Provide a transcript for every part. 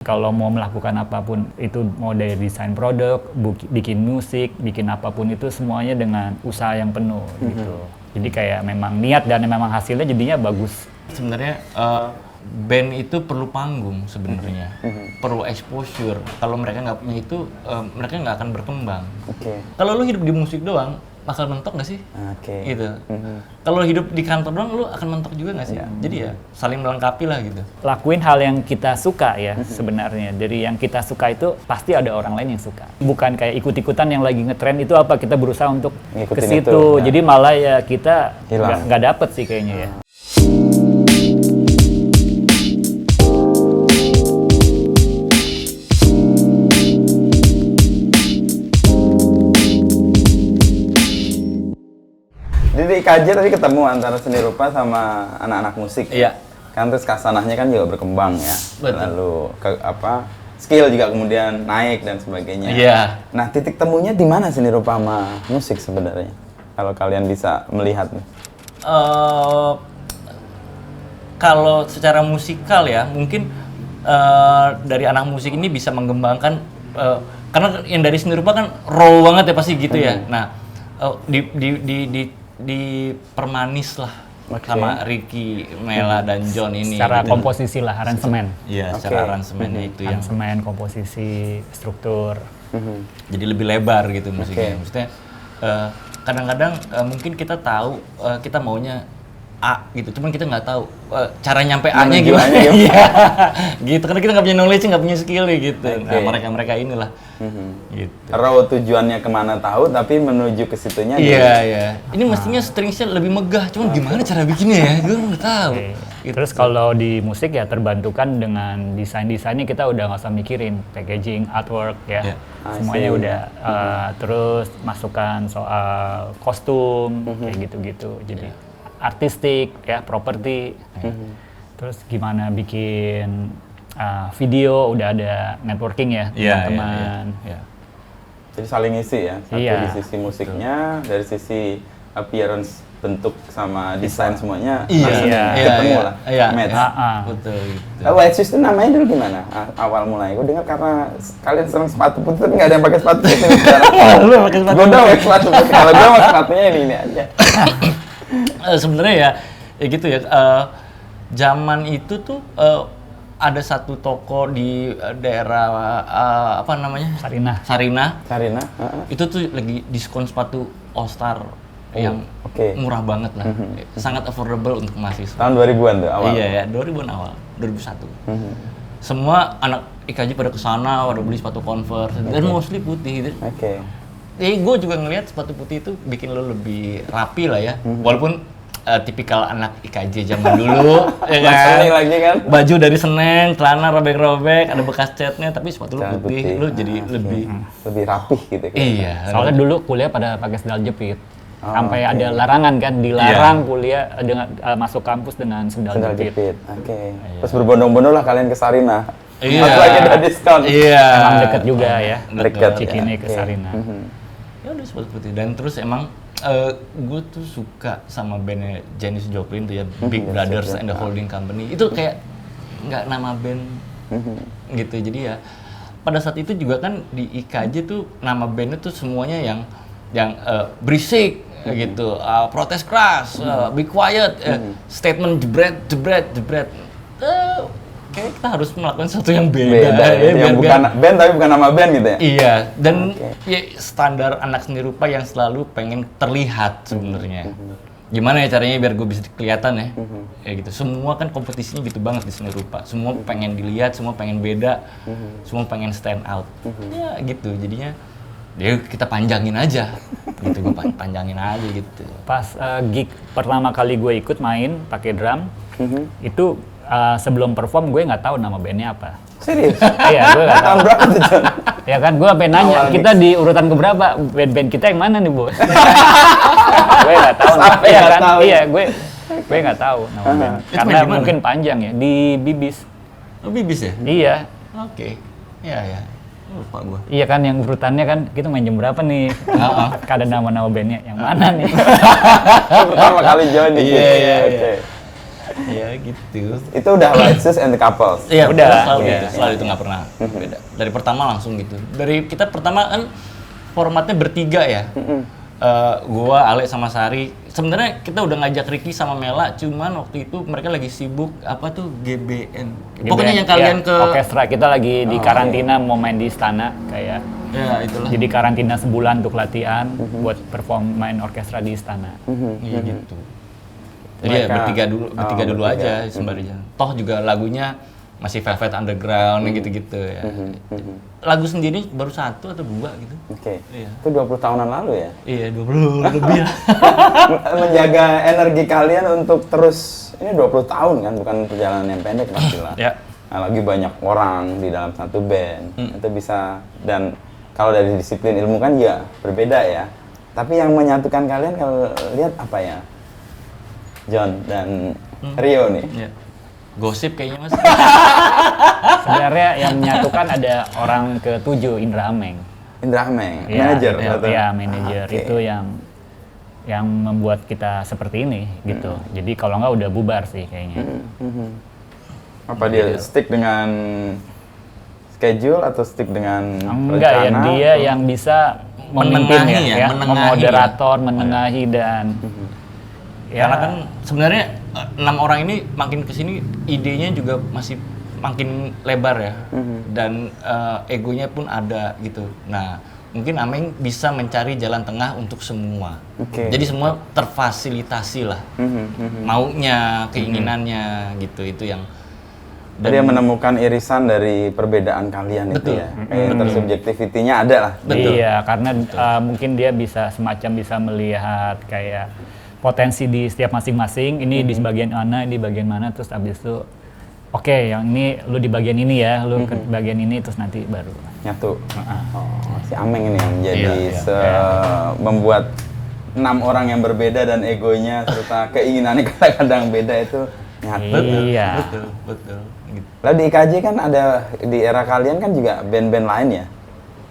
Kalau mau melakukan apapun itu, mau dari desain produk, bikin musik, bikin apapun itu semuanya dengan usaha yang penuh gitu. Jadi kayak memang niat dan memang hasilnya jadinya bagus. Sebenarnya band itu perlu panggung sebenarnya, perlu exposure. Kalau mereka nggak punya itu, mereka nggak akan berkembang. Kalau lu hidup di musik doang, bakal mentok nggak sih? Gitu. Kalau hidup di kantor doang, lu akan mentok juga nggak sih? Jadi ya saling melengkapi lah gitu. Lakuin hal yang kita suka ya sebenarnya. Dari yang kita suka itu pasti ada orang lain yang suka. Bukan kayak ikut-ikutan yang lagi ngetren itu apa, kita berusaha untuk ke situ. Ya. Jadi malah ya kita nggak dapet sih kayaknya ya. Jadi di IKJ tadi ketemu antara seni rupa sama anak-anak musik. Iya. Kan terus kasanahnya kan juga berkembang ya. Betul. Lalu skill juga kemudian naik dan sebagainya. Iya. Nah, titik temunya di mana seni rupa sama musik sebenarnya? Kalau kalian bisa melihat nih. Kalau secara musikal ya, mungkin dari anak musik ini bisa mengembangkan karena yang dari seni rupa kan raw banget ya pasti gitu ya. Nah, di permanis lah sama Ricky, Mela dan John ini. Secara gitu. komposisi lah, aransemen. Iya, secara aransemennya itu yang aransemen, komposisi, struktur. jadi lebih lebar gitu musiknya. Maksudnya kadang-kadang mungkin kita tahu kita maunya A gitu, cuman kita nggak tahu cara nyampe A-nya gimana. Iya, gitu. Karena kita nggak punya knowledge, nggak punya skill gitu. Nah, mereka inilah. Gitu. Raw tujuannya kemana tahu, tapi menuju ke situnya. Iya. Ini mestinya stringsnya lebih megah, cuman gimana cara bikinnya ya? Gue nggak tahu. Gitu. Terus kalau di musik ya terbantukan dengan desainnya, kita udah nggak usah mikirin packaging, artwork ya. Semuanya udah. Terus masukkan soal kostum kayak gitu-gitu. Jadi artistik ya, properti. Terus gimana bikin video, udah ada networking ya teman-teman. Iya. Jadi saling isi ya. Satu di sisi musiknya, dari sisi appearance, bentuk sama desain semuanya ketemu lah. Match. Betul gitu. White Shoes itu namanya dulu gimana? Awal mulai. Gue dengar karena kalian seneng sepatu putih, tapi nggak ada yang pakai sepatu putih sekarang. Lu pakai sepatu Gue udah pakai sepatu putih. Kalau gue mah sepatunya ini aja. Sebenarnya ya gitu ya. Zaman itu tuh ada satu toko di daerah apa namanya? Sarinah. Itu tuh lagi diskon sepatu All Star yang murah banget lah. Sangat affordable untuk mahasiswa. Tahun 2000-an tuh awal. Iya ya, 2000-an awal, 2001. Semua anak IKJ pada kesana, pada beli sepatu Converse dan mostly putih gitu. Gue juga ngelihat sepatu putih itu bikin lo lebih rapi lah ya. Walaupun tipikal anak IKJ zaman dulu, ya kan? Lagi kan? Baju dari Senen, celana robek-robek, ada bekas catnya, tapi sepatu lo putih, lo jadi lebih rapih gitu kan? Iya. Soalnya dulu kuliah pada pakai sendal jepit. Sampai ada larangan kan, dilarang kuliah dengan masuk kampus dengan sendal jepit. Terus berbondong-bondong lah kalian ke Sarinah. Iya. Lagi ada diskon. Iya. Emang deket juga ya. Dekat. Cikini ke Sarinah. Ya udah sepatu putih. Dan terus emang gue tuh suka sama bandnya Janis Joplin tuh ya, Big Brothers and the Holding Company. Itu kayak nggak nama band gitu. Jadi ya pada saat itu juga kan di IKJ tuh nama bandnya tuh semuanya yang berisik gitu, protes keras, be quiet, statement jebret. Kayak kita harus melakukan sesuatu yang beda ya, yang bukan band tapi bukan nama band gitu ya? Iya, dan ya standar anak seni rupa yang selalu pengen terlihat sebenarnya. Gimana ya caranya biar gue bisa kelihatan ya? Ya gitu. Semua kan kompetisinya gitu banget di seni rupa. Semua pengen dilihat, semua pengen beda, semua pengen stand out. Ya gitu, jadinya ya kita panjangin aja. Gitu, gue panjangin aja gitu. Pas gig pertama kali gue ikut main pakai drum, itu sebelum perform gue nggak tahu nama bandnya apa. Serius? Iya, gue nggak tahu. Tahun berapa tuh, John? Ya kan, gue sampai nanya, kita di urutan keberapa? Band kita yang mana nih, Bos? Gue nggak tahu. Iya kan? Iya, gue nggak tahu nama band. Karena mungkin panjang ya, di Bibis. Oh, Bibis ya? Iya. Oke. Iya. Lupa gue. Iya kan, yang urutannya kan kita main jam berapa nih? Ada nama-nama bandnya yang mana nih? Pertama kali join di Iya. Ya gitu. Itu udah White Shoes and the Couples. Iya, udah. Selalu itu nggak pernah beda. Dari pertama langsung gitu. Dari kita pertama kan formatnya bertiga ya. Gua, Ale sama Sari. Sebenarnya kita udah ngajak Ricky sama Mela, cuman waktu itu mereka lagi sibuk apa tuh GBN. Pokoknya yang kalian ke orkestra kita lagi di karantina mau main di Istana kayak. Ya, itulah. Jadi karantina sebulan untuk latihan buat perform main orkestra di Istana. Iya gitu. Jadi ya bertiga dulu aja sembari jalan. Toh juga lagunya masih Velvet Underground gitu-gitu ya. Lagu sendiri baru 1 atau 2 gitu. Oke. Iya. Itu 20 tahunan lalu ya? Iya, 20 lebih ya. Menjaga energi kalian untuk terus, ini 20 tahun kan, bukan perjalanan yang pendek pastilah. Ya. Nah, lagi banyak orang di dalam satu band. Itu bisa, dan kalau dari disiplin ilmu kan ya berbeda ya. Tapi yang menyatukan kalian kalau lihat apa ya? John dan Rio nih. Iya. Gosip kayaknya Mas. Sebenarnya yang menyatukan ada orang ke-7, Indra Ameng. Indra Ameng, Ya, manajer. Iya, manajer. Oke. Itu yang membuat kita seperti ini gitu. Jadi kalau nggak udah bubar sih kayaknya. Apa dia stick dengan schedule atau stick dengan Enggak ya, rencana? dia yang bisa memimpin Menengahi ya, menengahi memoderator, menengahi dan ya. Karena kan sebenarnya 6 orang ini makin kesini idenya juga masih makin lebar ya. Dan egonya pun ada gitu. Nah, mungkin Ameng bisa mencari jalan tengah untuk semua. Jadi semua terfasilitasi lah. Maunya, keinginannya gitu, itu yang Dia menemukan irisan dari perbedaan kalian. Betul. Itu ya. Kayak intersubjektivitinya ada lah. Betul. Iya, karena mungkin dia bisa bisa melihat kayak potensi di setiap masing-masing. Ini di bagian mana, di bagian mana, terus abis itu oke, yang ini lu di bagian ini ya, lu ke bagian ini, terus nanti baru Nyatu. Si Ameng ini yang menjadi membuat 6 orang yang berbeda dan egonya serta keinginannya kadang-kadang beda itu nyatu. Iya. Betul. Gitu. Lalu di IKJ kan ada, di era kalian kan juga band-band lain ya?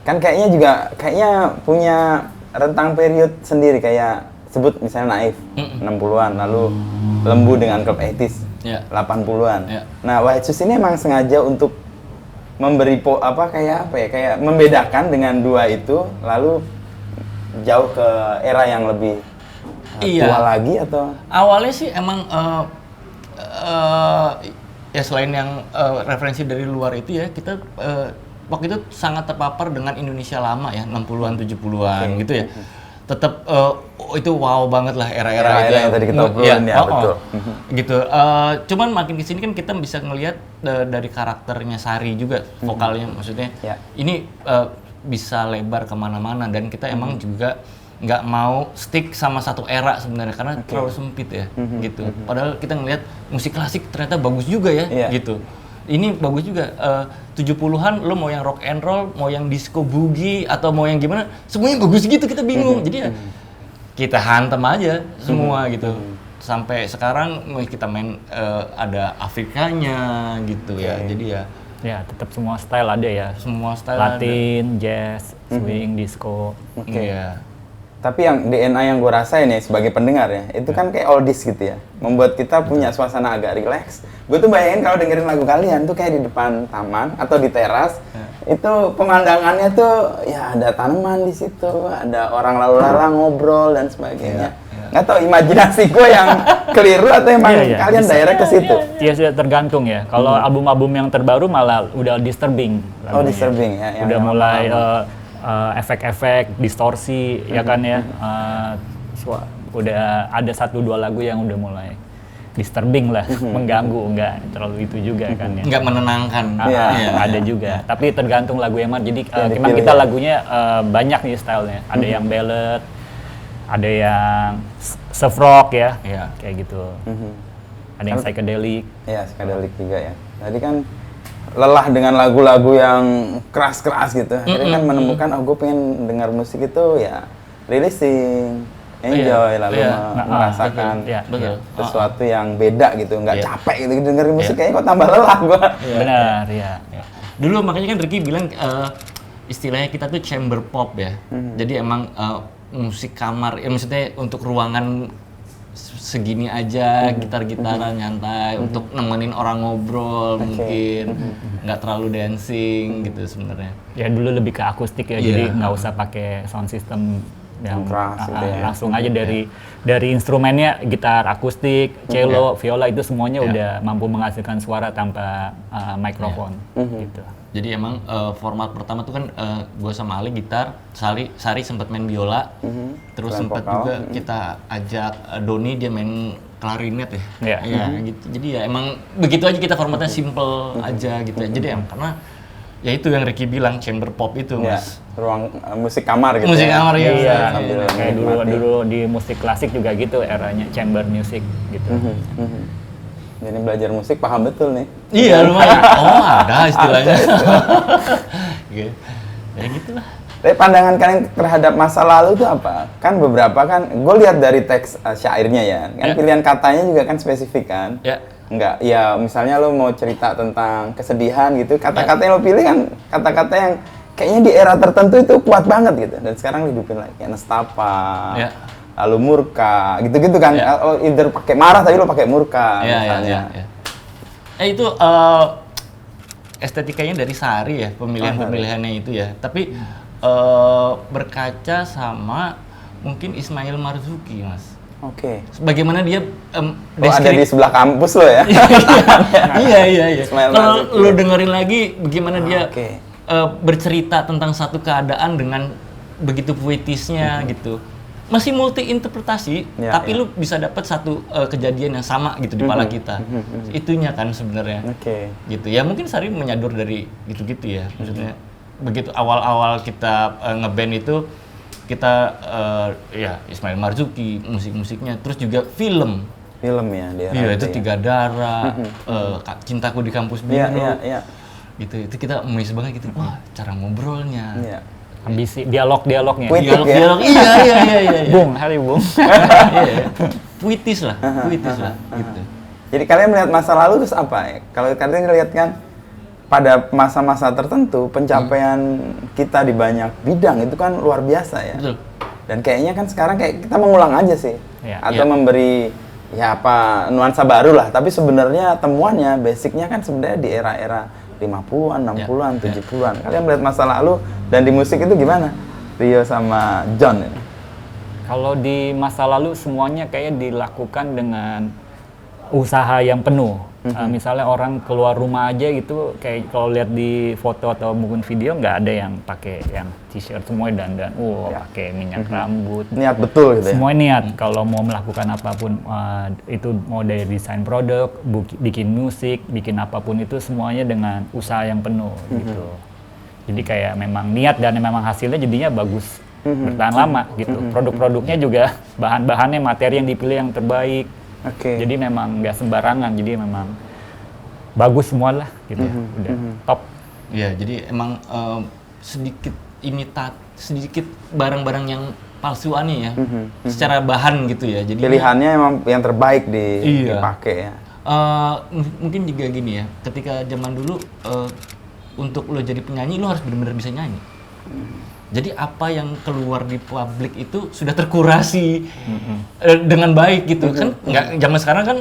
Kan kayaknya punya rentang period sendiri, kayak sebut misalnya Naif 60-an, lalu Lembu dengan Club 80s 80-an. Nah, White Shoes ini emang sengaja untuk memberi kayak membedakan dengan dua itu, lalu jauh ke era yang lebih tua lagi atau? Awalnya sih emang ya selain yang referensi dari luar itu ya, kita waktu itu sangat terpapar dengan Indonesia lama ya, 60-an 70-an gitu ya. Tetap itu wow banget lah era-era itu yang tadi kita obrolin ya, betul. Gitu. Cuman makin kesini kan kita bisa ngelihat dari karakternya Sari juga, vokalnya maksudnya. Ini bisa lebar kemana-mana, dan kita emang juga nggak mau stick sama satu era sebenarnya, karena terlalu sempit ya, gitu. Padahal kita ngelihat musik klasik ternyata bagus juga ya, gitu. Ini bagus juga. 70-an lo mau yang rock and roll, mau yang disco boogie, atau mau yang gimana, semuanya bagus gitu, kita bingung. Jadi ya kita hantem aja semua gitu. Sampai sekarang kita main ada Afrikanya gitu ya. Jadi ya tetap semua style ada ya. Semua style Latin, jazz, swing, disco. Iya. Tapi yang DNA yang gue rasain ya sebagai pendengar ya, itu kan kayak oldies gitu ya, membuat kita punya suasana agak rileks. Gue tuh bayangin kalau dengerin lagu kalian tuh kayak di depan taman atau di teras, itu pemandangannya tuh ya ada tanaman di situ, ada orang lalu lalang ngobrol dan sebagainya. Nggak tahu imajinasi gue yang keliru atau emang kalian direct ke situ? Iya, sudah tergantung ya. Kalau album-album yang terbaru malah udah disturbing. Oh, disturbing ya. Udah mulai efek-efek, distorsi, ya kan ya. Udah ada 1-2 lagu yang udah mulai disturbing lah, mengganggu, enggak terlalu itu juga kan ya. Enggak menenangkan. Ada juga, tapi tergantung lagu yang mana. Jadi memang kita lagunya banyak nih stylenya. Ada yang ballad, ada yang surf rock ya, kayak gitu. Ada yang psychedelic. Iya, psychedelic juga ya. Tadi kan lelah dengan lagu-lagu yang keras-keras gitu. Akhirnya kan menemukan, gue pengen dengar musik itu ya releasing, enjoy, lalu merasakan sesuatu yang beda gitu, nggak capek gitu dengerin musik, kayaknya kok tambah lelah gue. Benar, ya. Dulu makanya kan Ricky bilang istilahnya kita tuh chamber pop ya. Jadi emang musik kamar, ya maksudnya untuk ruangan segini aja, gitar-gitaran nyantai untuk nemenin orang ngobrol mungkin, nggak terlalu dancing gitu sebenarnya. Ya dulu lebih ke akustik ya, jadi nggak usah pakai sound system yang langsung aja dari instrumennya, gitar akustik, cello, viola itu semuanya udah mampu menghasilkan suara tanpa mikrofon gitu. Jadi emang format pertama tuh kan gue sama Ali gitar, Sari sempat main biola, terus sempat juga kita ajak Doni, dia main klarinet ya. Gitu. Jadi ya emang begitu aja, kita formatnya simple aja gitu ya. Jadi karena ya itu yang Ricky bilang, chamber pop itu Mas. Ruang musik kamar gitu. Musik kamar ya. Iya. Kayak dulu di musik klasik juga gitu, eranya chamber music gitu. Jadi belajar musik paham betul nih. Iya lumayan. Oh ada istilahnya. Gitu. Ya gitulah. Tapi pandangan kalian terhadap masa lalu itu apa? Kan beberapa kan, gue lihat dari teks syairnya ya, kan pilihan katanya juga kan spesifik kan? Enggak, ya misalnya lo mau cerita tentang kesedihan gitu, kata-kata yang lo pilih kan kata-kata yang kayaknya di era tertentu itu kuat banget gitu. Dan sekarang dihidupin lagi, kayak nestapa. Lalu murka, gitu-gitu kan. Either pakai marah tapi lo pakai murka misalnya. Itu estetikanya dari Sari ya, pemilihannya itu ya. Tapi berkaca sama mungkin Ismail Marzuki, Mas. Oke. Bagaimana dia ada di sebelah kampus lo ya? Iya. Kalau lo dengerin lagi bagaimana dia bercerita tentang satu keadaan dengan begitu puitisnya gitu. Masih multi interpretasi, tapi lu bisa dapat satu kejadian yang sama gitu di kepala kita. Itunya kan sebenarnya. Gitu. Ya mungkin Sari menyadur dari gitu-gitu ya. Maksudnya begitu awal-awal kita ngeband itu kita ya Ismail Marzuki musik-musiknya, terus juga film ya dia. Iya, itu Tiga Darah, Cintaku di Kampus Biru. Gitu. Itu kita amazed banget gitu. Wah, cara ngobrolnya. Ambisi, dialognya. Dialog. Iya. Bung, hari Bung. Puitis lah gitu. Jadi kalian melihat masa lalu terus apa ya? Kalau kalian ngelihat kan pada masa-masa tertentu pencapaian kita di banyak bidang itu kan luar biasa ya. Betul. Dan kayaknya kan sekarang kayak kita mengulang aja sih. Atau memberi ya apa nuansa baru lah, tapi sebenarnya temuannya basicnya kan sebenarnya di era-era 50-an, 60-an, 70-an. Kalian melihat masa lalu dan di musik itu gimana? Rio sama John ini. Kalau di masa lalu semuanya kayak dilakukan dengan usaha yang penuh. Misalnya orang keluar rumah aja gitu, kayak kalau lihat di foto atau mungkin video nggak ada yang pakai yang t-shirt, semuanya dandan, pakai minyak rambut. Niat betul gitu ya? Semua niat, kalau mau melakukan apapun, itu mau dari desain produk, bikin musik, bikin apapun itu semuanya dengan usaha yang penuh gitu. Jadi kayak memang niat dan memang hasilnya jadinya bagus, bertahan lama gitu. Produk-produknya juga bahan-bahannya, materi yang dipilih yang terbaik. Jadi memang nggak sembarangan, jadi memang bagus semua lah gitu ya, udah top. Ya, jadi emang sedikit barang-barang yang palsuannya ya, secara bahan gitu ya. Jadi pilihannya emang yang terbaik dipakai ya. Mungkin juga gini ya, ketika zaman dulu untuk lo jadi penyanyi lo harus benar-benar bisa nyanyi. Jadi apa yang keluar di publik itu sudah terkurasi dengan baik gitu kan. Nggak, zaman sekarang kan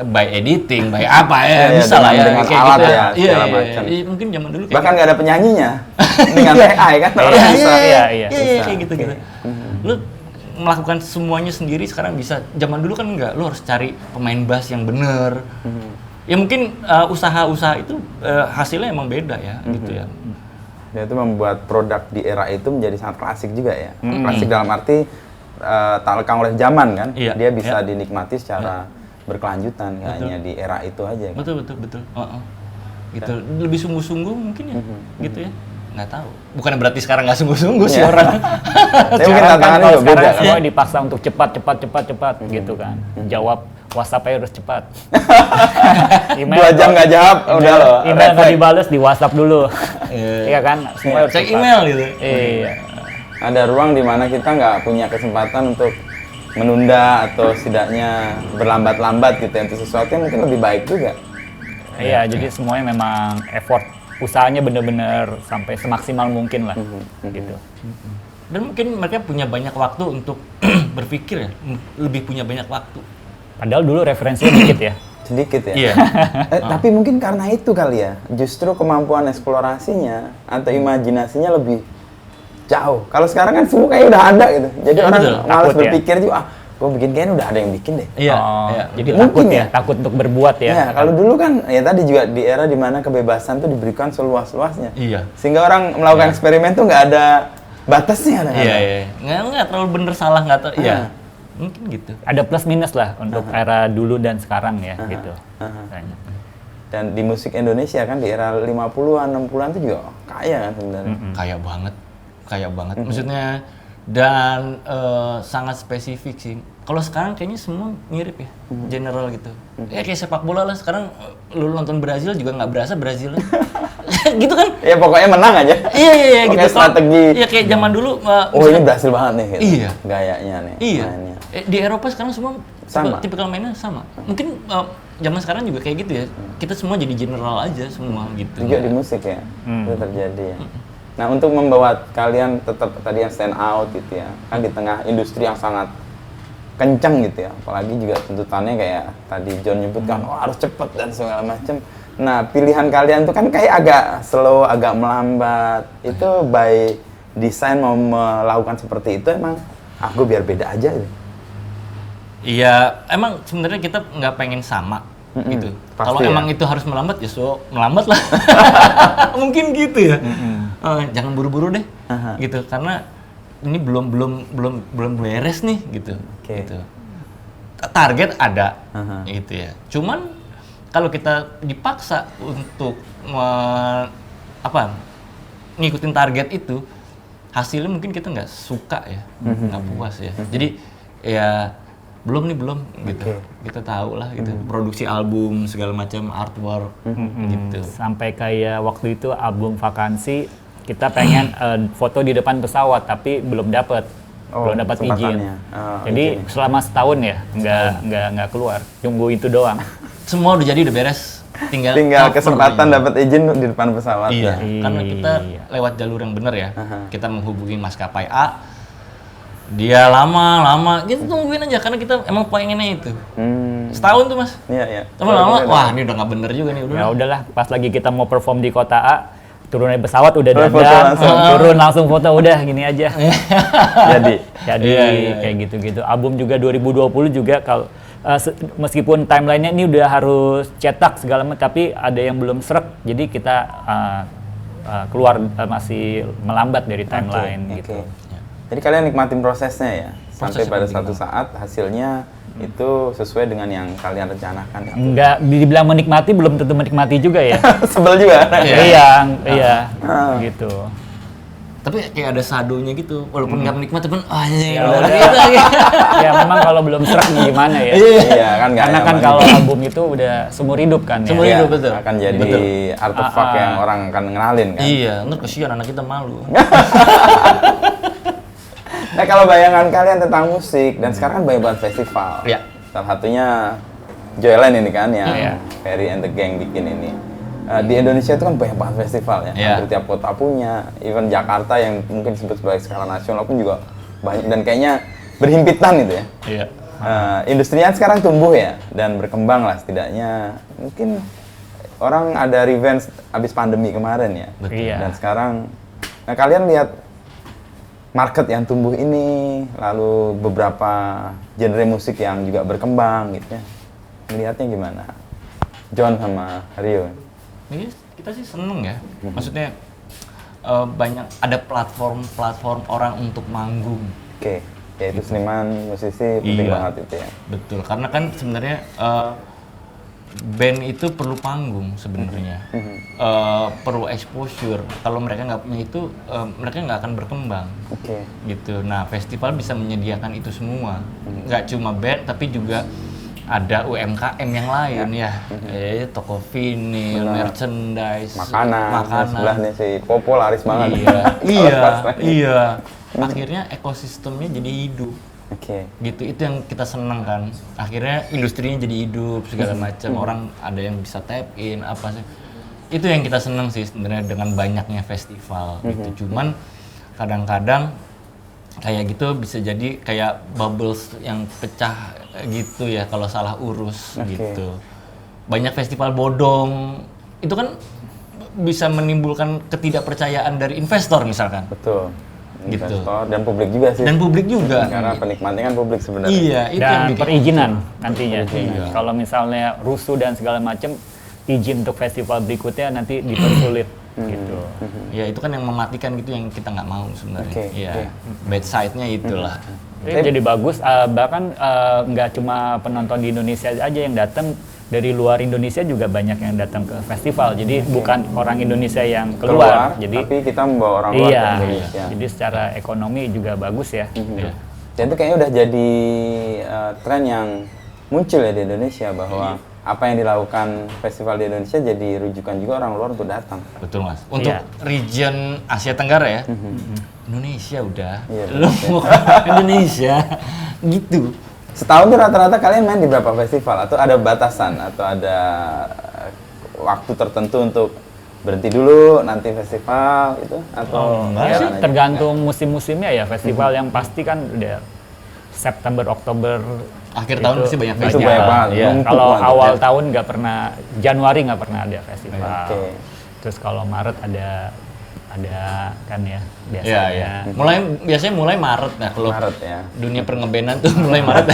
by editing, by apa ya, bisa lah ya dengan kayak alat gitu ya, segala macam. Mungkin zaman dulu bahkan nggak ada penyanyinya dengan AI kan orang bisa. Iya kayak gitu. Lu melakukan semuanya sendiri sekarang bisa. Zaman dulu kan enggak, lu harus cari pemain bass yang bener. Ya mungkin usaha-usaha itu hasilnya emang beda ya gitu ya. Dan itu membuat produk di era itu menjadi sangat klasik juga ya. Klasik dalam arti tak lekang oleh zaman kan. Dia bisa dinikmati secara berkelanjutan, nggak hanya di era itu aja kan. Betul. Gitu. Lebih sungguh-sungguh mungkin ya. Gitu ya. Nggak tahu. Bukan berarti sekarang nggak sungguh-sungguh sih orang. Tapi mungkin tantangannya juga beda. Semua dipaksa untuk cepat gitu kan. Jawab WhatsApp aja harus cepat. 2 jam nggak jawab, udah loh. Email nggak dibales di WhatsApp dulu. Iya kan? Semua harus cek cepat. email gitu. Iya. Ada ruang di mana kita nggak punya kesempatan untuk menunda atau setidaknya berlambat-lambat gitu, untuk sesuatu yang mungkin lebih baik juga. Iya, jadi semuanya memang effort, usahanya benar-benar sampai semaksimal mungkin lah, gitu. Dan mungkin mereka punya banyak waktu untuk berpikir ya, lebih punya banyak waktu. Padahal dulu referensinya dikit ya. Sedikit ya. Iya. Tapi mungkin karena itu kali ya, justru kemampuan eksplorasinya atau imajinasinya lebih jauh. Kalau sekarang kan semua kayak udah ada gitu. Jadi orang betul. malas Takut ya? berpikir juga, gue bikin kayaknya udah ada yang bikin deh. Iya. Oh, Iya. jadi Mungkin takut ya, ya. takut untuk berbuat ya. Ya, kalau dulu kan ya tadi juga di era dimana kebebasan tuh diberikan seluas-luasnya. Iya. Sehingga orang melakukan eksperimen tuh nggak ada batasnya. Iya. Nggak terlalu bener salah, nggak terlalu. Iya. Mungkin gitu. Ada plus minus lah untuk era dulu dan sekarang ya gitu. Kayaknya. Dan di musik Indonesia kan di era 50-an, 60-an itu juga kaya kan sebenarnya. Kayak banget. Maksudnya dan sangat spesifik sih. Kalau sekarang kayaknya semua mirip ya, general gitu. Ya kayak sepak bola lah sekarang lu nonton Brazil juga nggak berasa Brazil. Gitu kan? Ya pokoknya menang aja. Iya Pokoknya gitu. strategi. Iya kayak zaman dulu. Oh ini berhasil banget nih. Gitu. Iya. Gayanya nih. Iya. Mainnya. Di Eropa sekarang semua Sama. tipikal mainnya sama. Mungkin zaman sekarang juga kayak gitu ya. Kita semua jadi general aja semua gitu. Juga di musik ya, itu terjadi ya. Nah untuk membawa kalian tetap tadi yang stand out gitu ya, kan di tengah industri yang sangat kencang gitu ya, apalagi juga tuntutannya kayak tadi John nyebutkan, harus cepet dan segala macam. Nah pilihan kalian tuh kan kayak agak slow, agak melambat. Itu by design mau melakukan seperti itu emang, gue biar beda aja gitu. Iya, emang sebenarnya kita nggak pengen sama gitu. Pasti Kalau ya. emang itu harus melambat ya melambat lah. Mungkin gitu ya. Jangan buru-buru deh, gitu. Karena ini belum beres nih, gitu. Oke. Gitu. Target ada, gitu ya. Cuman kalau kita dipaksa untuk ngikutin target itu, hasilnya mungkin kita nggak suka ya, nggak puas ya. Jadi ya belum gitu. Oke. Kita tahu lah gitu. Produksi album segala macam artwork gitu. Sampai kayak waktu itu album Vakansi kita pengen foto di depan pesawat tapi belum dapat. Belum dapat izin. kesempatannya. Jadi selama setahun ya nggak keluar. Tunggu itu doang. Semua udah jadi, udah beres. Tinggal cover kesempatan aja. dapat izin di depan pesawat. Iya, ya. karena kita lewat jalur yang benar ya. Kita menghubungi maskapai A, dia lama, kita tungguin aja karena kita emang pengennya itu. Setahun tuh mas. Iya. Lama-lama, wah ini udah nggak bener juga nih. Ya udahlah, pas lagi kita mau perform di kota A, turun dari pesawat udah Foto dandan, langsung. turun langsung foto udah gini aja. Jadi Jadi kayak gitu-gitu. Album juga 2020 juga kalau meskipun timelinenya ini udah harus cetak segala macam, tapi ada yang belum srek. Jadi kita keluar masih melambat dari timeline gitu. Jadi kalian nikmatin prosesnya ya, sampai Prosesnya pada penting satu saat hasilnya itu sesuai dengan yang kalian rencanakan. Enggak dibilang menikmati, belum tentu menikmati juga ya. Sebel juga. Iya, gitu. Tapi kayak ada sadonya gitu, walaupun nggak menikmati, tapi Ya udah udah. gitu. Ya memang kalau belum serak gimana ya. Iya kan nggak Karena kan nyaman. kalau album itu udah seumur hidup kan ya. Seumur Iya, hidup, betul. akan jadi Betul. artefak yang orang akan ngenalin kan. Iya, ntar kesian anak kita malu. Nah kalau bayangan kalian tentang musik dan sekarang kan banyak banget festival. Iya. Salah satunya Joyland ini kan yang Iya. Ferry and the Gang bikin ini. Di Indonesia itu kan banyak banget festival ya. Iya. Hampir tiap kota punya. Even Jakarta yang mungkin disebut sebagai skala nasional pun juga banyak dan kayaknya berhimpitan gitu ya. Iya. Industrinya sekarang tumbuh ya dan berkembang lah setidaknya. Mungkin orang ada revenge abis pandemi kemarin ya. Betul. Iya. Dan sekarang, nah kalian lihat market yang tumbuh ini, lalu beberapa genre musik yang juga berkembang gitu ya. Melihatnya gimana? John sama Rio. Ini kita sih seneng ya. Maksudnya banyak ada platform orang untuk manggung. Oke, yaitu seniman, musisi penting Iya. banget itu ya. Betul, karena kan sebenarnya band itu perlu panggung sebenarnya, perlu exposure. Kalau mereka nggak punya itu, mereka nggak akan berkembang. Oke. Gitu. Nah, festival bisa menyediakan itu semua. Nggak cuma band, tapi juga ada UMKM yang lain ya. Toko vinil, merchandise, Makanan. Sebelah nih si Popo laris banget. Iya. Akhirnya ekosistemnya jadi hidup. Oke. Gitu, itu yang kita seneng kan. Akhirnya industrinya jadi hidup segala macam. Orang ada yang bisa tap in apa sih. Itu yang kita seneng sih sebenarnya dengan banyaknya festival gitu. Cuman kadang-kadang kayak gitu bisa jadi kayak bubbles yang pecah gitu ya kalau salah urus gitu. Banyak festival bodong itu kan bisa menimbulkan ketidakpercayaan dari investor misalkan. Betul. Gitu. Investor dan publik juga sih. Dan publik juga. Karena penikmatnya kan publik sebenarnya. Iya, itu yang Dan bikin perizinan nantinya. Iya. Kalau misalnya rusuh dan segala macam, izin untuk festival berikutnya nanti dipersulit gitu. Ya itu kan yang mematikan gitu yang kita nggak mau sebenarnya. Oke, Iya. oke. Bad side-nya itulah. Jadi bagus, bahkan nggak cuma penonton di Indonesia aja yang datang, dari luar Indonesia juga banyak yang datang ke festival. Jadi bukan orang Indonesia yang keluar. Jadi tapi kita membawa orang luar iya, ke Indonesia. jadi secara ekonomi juga bagus ya. Iya. Dan itu kayaknya udah jadi tren yang muncul ya di Indonesia bahwa apa yang dilakukan festival di Indonesia jadi rujukan juga orang luar untuk datang. Betul Mas. Untuk Iya. region Asia Tenggara ya, Indonesia udah. Iya, Lu mau ke Indonesia gitu. Setahun tuh rata-rata kalian main di berapa festival? Atau ada batasan? Atau ada waktu tertentu untuk berhenti dulu, nanti festival itu? Atau enggak Ya, sih, jalan aja? tergantung musim-musimnya ya. Festival yang pasti kan udah September, Oktober. Akhir tahun pasti banyak Itu festival. banyak banget. Iya. Numpuk Kalau banget, awal ya. tahun nggak pernah, Januari nggak pernah ada festival. Oke. Terus kalau Maret ada kan ya Iya, biasanya. iya. Biasanya mulai Maret nah kalau Maret ya. dunia perngebenan tuh mulai Maret.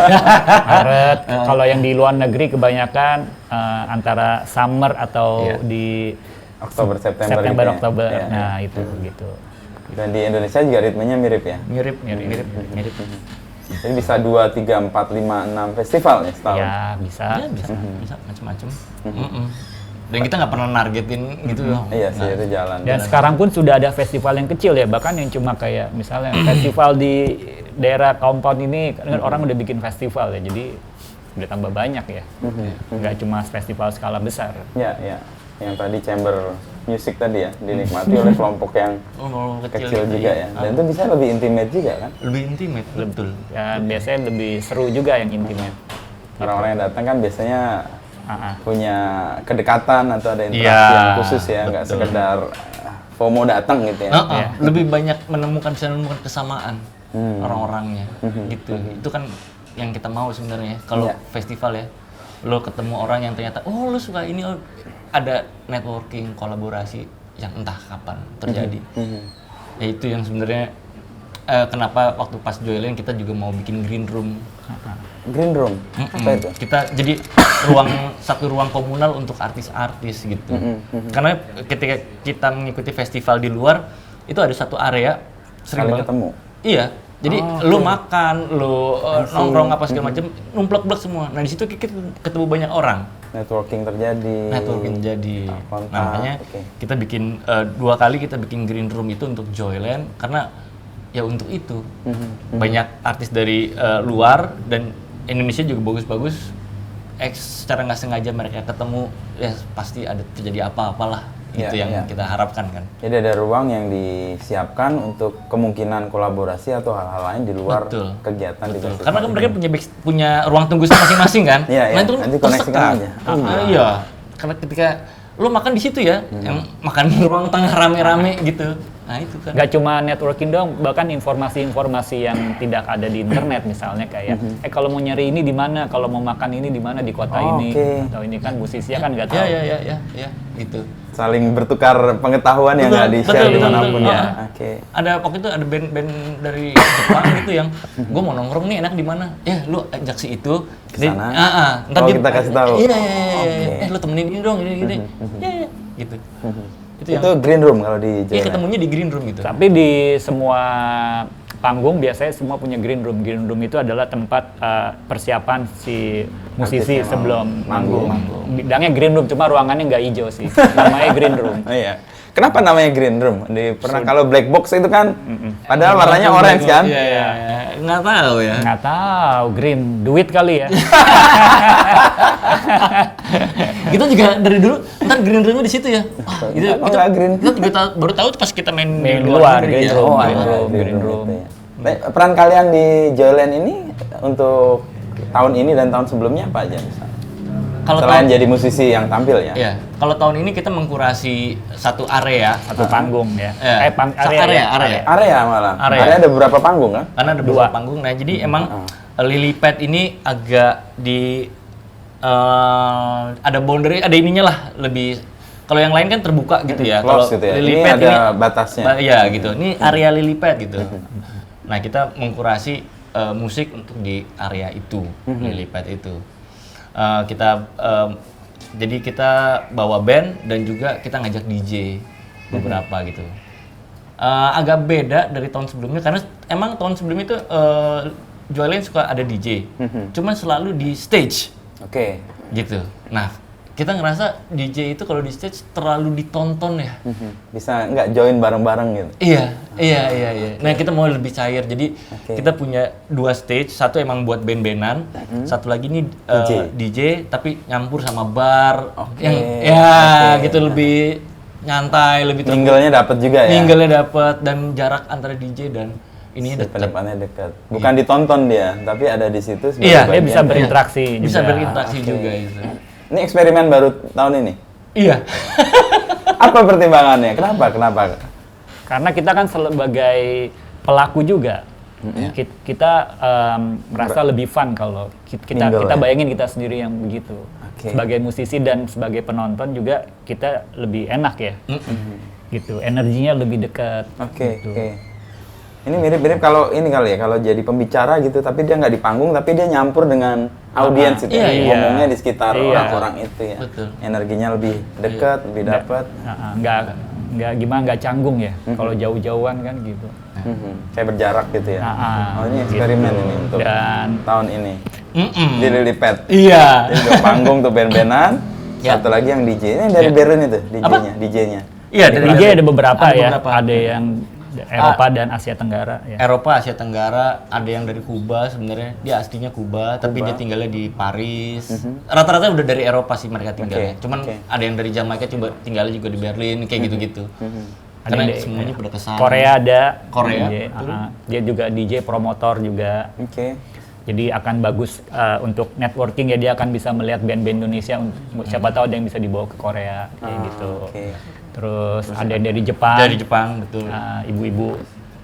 Maret. Kalau yang di luar negeri kebanyakan antara summer atau Iya. di Oktober, September, September, gitu ya? Oktober. Iya, Nah itu gitu. Dan di Indonesia juga ritmenya mirip ya? mirip. Jadi bisa 2, 3, 4, 5, 6 festival ya setahun? Ya bisa. Ya bisa macam-macam. Dan kita nggak pernah nargetin gitu loh. Iya sih, itu jalan. Dan sekarang pun sudah ada festival yang kecil ya, bahkan yang cuma kayak misalnya festival di daerah compound ini kan orang udah bikin festival ya, jadi udah tambah banyak ya. Nggak cuma festival skala besar. Ya, ya. Yang tadi chamber music tadi ya, dinikmati oleh kelompok yang kecil gitu juga ya. Dan itu bisa lebih intimate juga kan? Lebih intimate, betul. Ya biasanya lebih seru juga yang intimate. Orang-orang yang datang kan biasanya Ah, ah. punya kedekatan atau ada interaksi Iya, yang khusus ya, nggak betul. sekedar FOMO datang gitu ya. Iya. Lebih banyak bisa menemukan kesamaan orang-orangnya Mhm. gitu. Itu kan yang kita mau sebenarnya kalau Iya. festival ya. Lo ketemu orang yang ternyata lo suka ini, ada networking, kolaborasi yang entah kapan terjadi. Ya itu yang sebenarnya kenapa waktu pas Joyland kita juga mau bikin green room. Green room, apa itu? Kita jadi satu ruang komunal untuk artis-artis gitu. Karena ketika kita mengikuti festival di luar itu ada satu area Saling banget- ketemu. Iya. Jadi lu makan, lu nongkrong apa segala macam, numplek-blek semua. Nah, di situ kita ketemu banyak orang. Networking terjadi. Networking jadi. kontak, Nah, makanya oke. kita bikin 2 kali kita bikin green room itu untuk Joyland karena ya untuk itu. Banyak artis dari luar dan Indonesia juga bagus-bagus. Secara nggak sengaja mereka ketemu, ya pasti ada terjadi apa-apalah. Iya, Itu yang iya. kita harapkan kan. Jadi ada ruang yang disiapkan untuk kemungkinan kolaborasi atau hal-hal lain di luar Betul. kegiatan di festival. Karena kan mereka punya ruang tunggu masing-masing kan. Iya, iya. Nah itu kan Nanti koneksikan tersekat. aja. Iya. Karena ketika lo makan di situ ya, yang makan di ruang tengah rame-rame gitu. Nah itu kan. Nggak cuma networking dong, bahkan informasi-informasi yang tidak ada di internet misalnya kayak, kalau mau nyari ini di mana, kalau mau makan ini di mana di kota Oh, ini, oke. atau ini kan musisinya kan nggak tahu. Ya, gitu. Saling bertukar pengetahuan yang nggak di-share dimanapun ya. Oke. Ada waktu itu ada band-band dari Jepang gitu yang gue mau nongkrong nih enak di mana? Ya lu ajak si itu Kesana. ntar Oh, kita kasih tahu. Iya. Oke. Lu temenin ini dong ini. Ya, gitu. Itu Itu green room kalau di Iya Joyland. ketemunya di green room gitu. Tapi di semua panggung biasanya semua punya green room. Green room itu adalah tempat persiapan si musisi Artisnya sebelum manggung. Bidangnya green room, cuma ruangannya nggak hijau sih. Namanya green room. Oh iya. Kenapa namanya green room? Kalau black box itu kan, padahal warnanya orange kan? Iya. Nggak tahu ya. Nggak tahu, green, duit kali ya. Kita juga dari dulu ntar green roomnya di situ ya. Gitu. Kenapa nggak green? Kita juga baru tahu pas kita main di Main luar luar, negeri green ya. room. Oh, Green ada room, green room. gitu ya. Nah, peran kalian di Joyland ini untuk tahun ini dan tahun sebelumnya apa aja misalnya? Selain jadi musisi yang tampil ya? Iya. Kalau tahun ini kita mengkurasi satu area, satu panggung ya. Area malah. Area. Ada beberapa panggung kan? Karena ada dua panggung. Nah, jadi emang Lily Pad ini agak di ada boundary, ada ininya lah lebih. Kalau yang lain kan terbuka gitu ya. Kalau gitu ya. Lily Ini Pad ada ini batasnya. Iya gitu. Ini area Lily Pad gitu. Nah, kita mengkurasi musik untuk di area itu, Lily Pad itu. Jadi kita bawa band dan juga kita ngajak DJ beberapa gitu. Agak beda dari tahun sebelumnya karena emang tahun sebelumnya itu Joyland suka ada DJ, cuman selalu di stage. Oke. Gitu. Nah, kita ngerasa DJ itu kalau di stage terlalu ditonton ya. Bisa nggak join bareng-bareng gitu? Iya. Nah, kita mau lebih cair. Jadi kita punya 2 stage, satu emang buat band-bandan, satu lagi nih DJ tapi nyampur sama bar. Yang gitu lebih nyantai, lebih Mingle-nya dapat juga ya? Mingle-nya dapat dan jarak antara DJ dan ini dekat. Dekat. Bukan ditonton dia, tapi ada di situ sebagai Dia bagian. bisa berinteraksi juga. Bisa berinteraksi juga itu. Ini eksperimen baru tahun ini? Iya. Apa pertimbangannya? Kenapa? Karena kita kan sebagai pelaku juga. Kita merasa lebih fun kalau kita bayangin kita sendiri yang begitu. Sebagai musisi dan sebagai penonton juga kita lebih enak ya. Gitu, energinya lebih dekat. Gitu. Ini mirip-mirip kalau ini kali ya, kalau jadi pembicara gitu, tapi dia nggak di panggung, tapi dia nyampur dengan audiens itu, ngomongnya di sekitar orang-orang itu ya. Betul. Energinya lebih dekat, lebih dapat. Nggak canggung ya. Kalau jauh-jauhan kan gitu. Kayak berjarak gitu ya. Ini eksperimen gitu. ini untuk tahun ini. Di Lily Pad. Iya. Jadi 2 panggung tuh band-bandan, satu lagi yang DJ. Ini dari Berlin itu, DJ-nya. Iya, dari DJ ada beberapa ya. Ada yang Eropa dan Asia Tenggara ya. Eropa, Asia Tenggara, ada yang dari Kuba sebenarnya. Dia aslinya Kuba, tapi dia tinggalnya di Paris. Rata-rata udah dari Eropa sih mereka tinggalnya. Cuman ada yang dari Jamaika coba tinggalnya juga di Berlin kayak gitu-gitu. Karena semuanya pada kesana. Korea ada. Korea. DJ, dia juga DJ promotor juga. Jadi akan bagus untuk networking ya, dia akan bisa melihat band-band Indonesia. Siapa tahu ada yang bisa dibawa ke Korea kayak gitu. Terus ada yang dari Jepang. Dari Jepang, betul. Ibu-ibu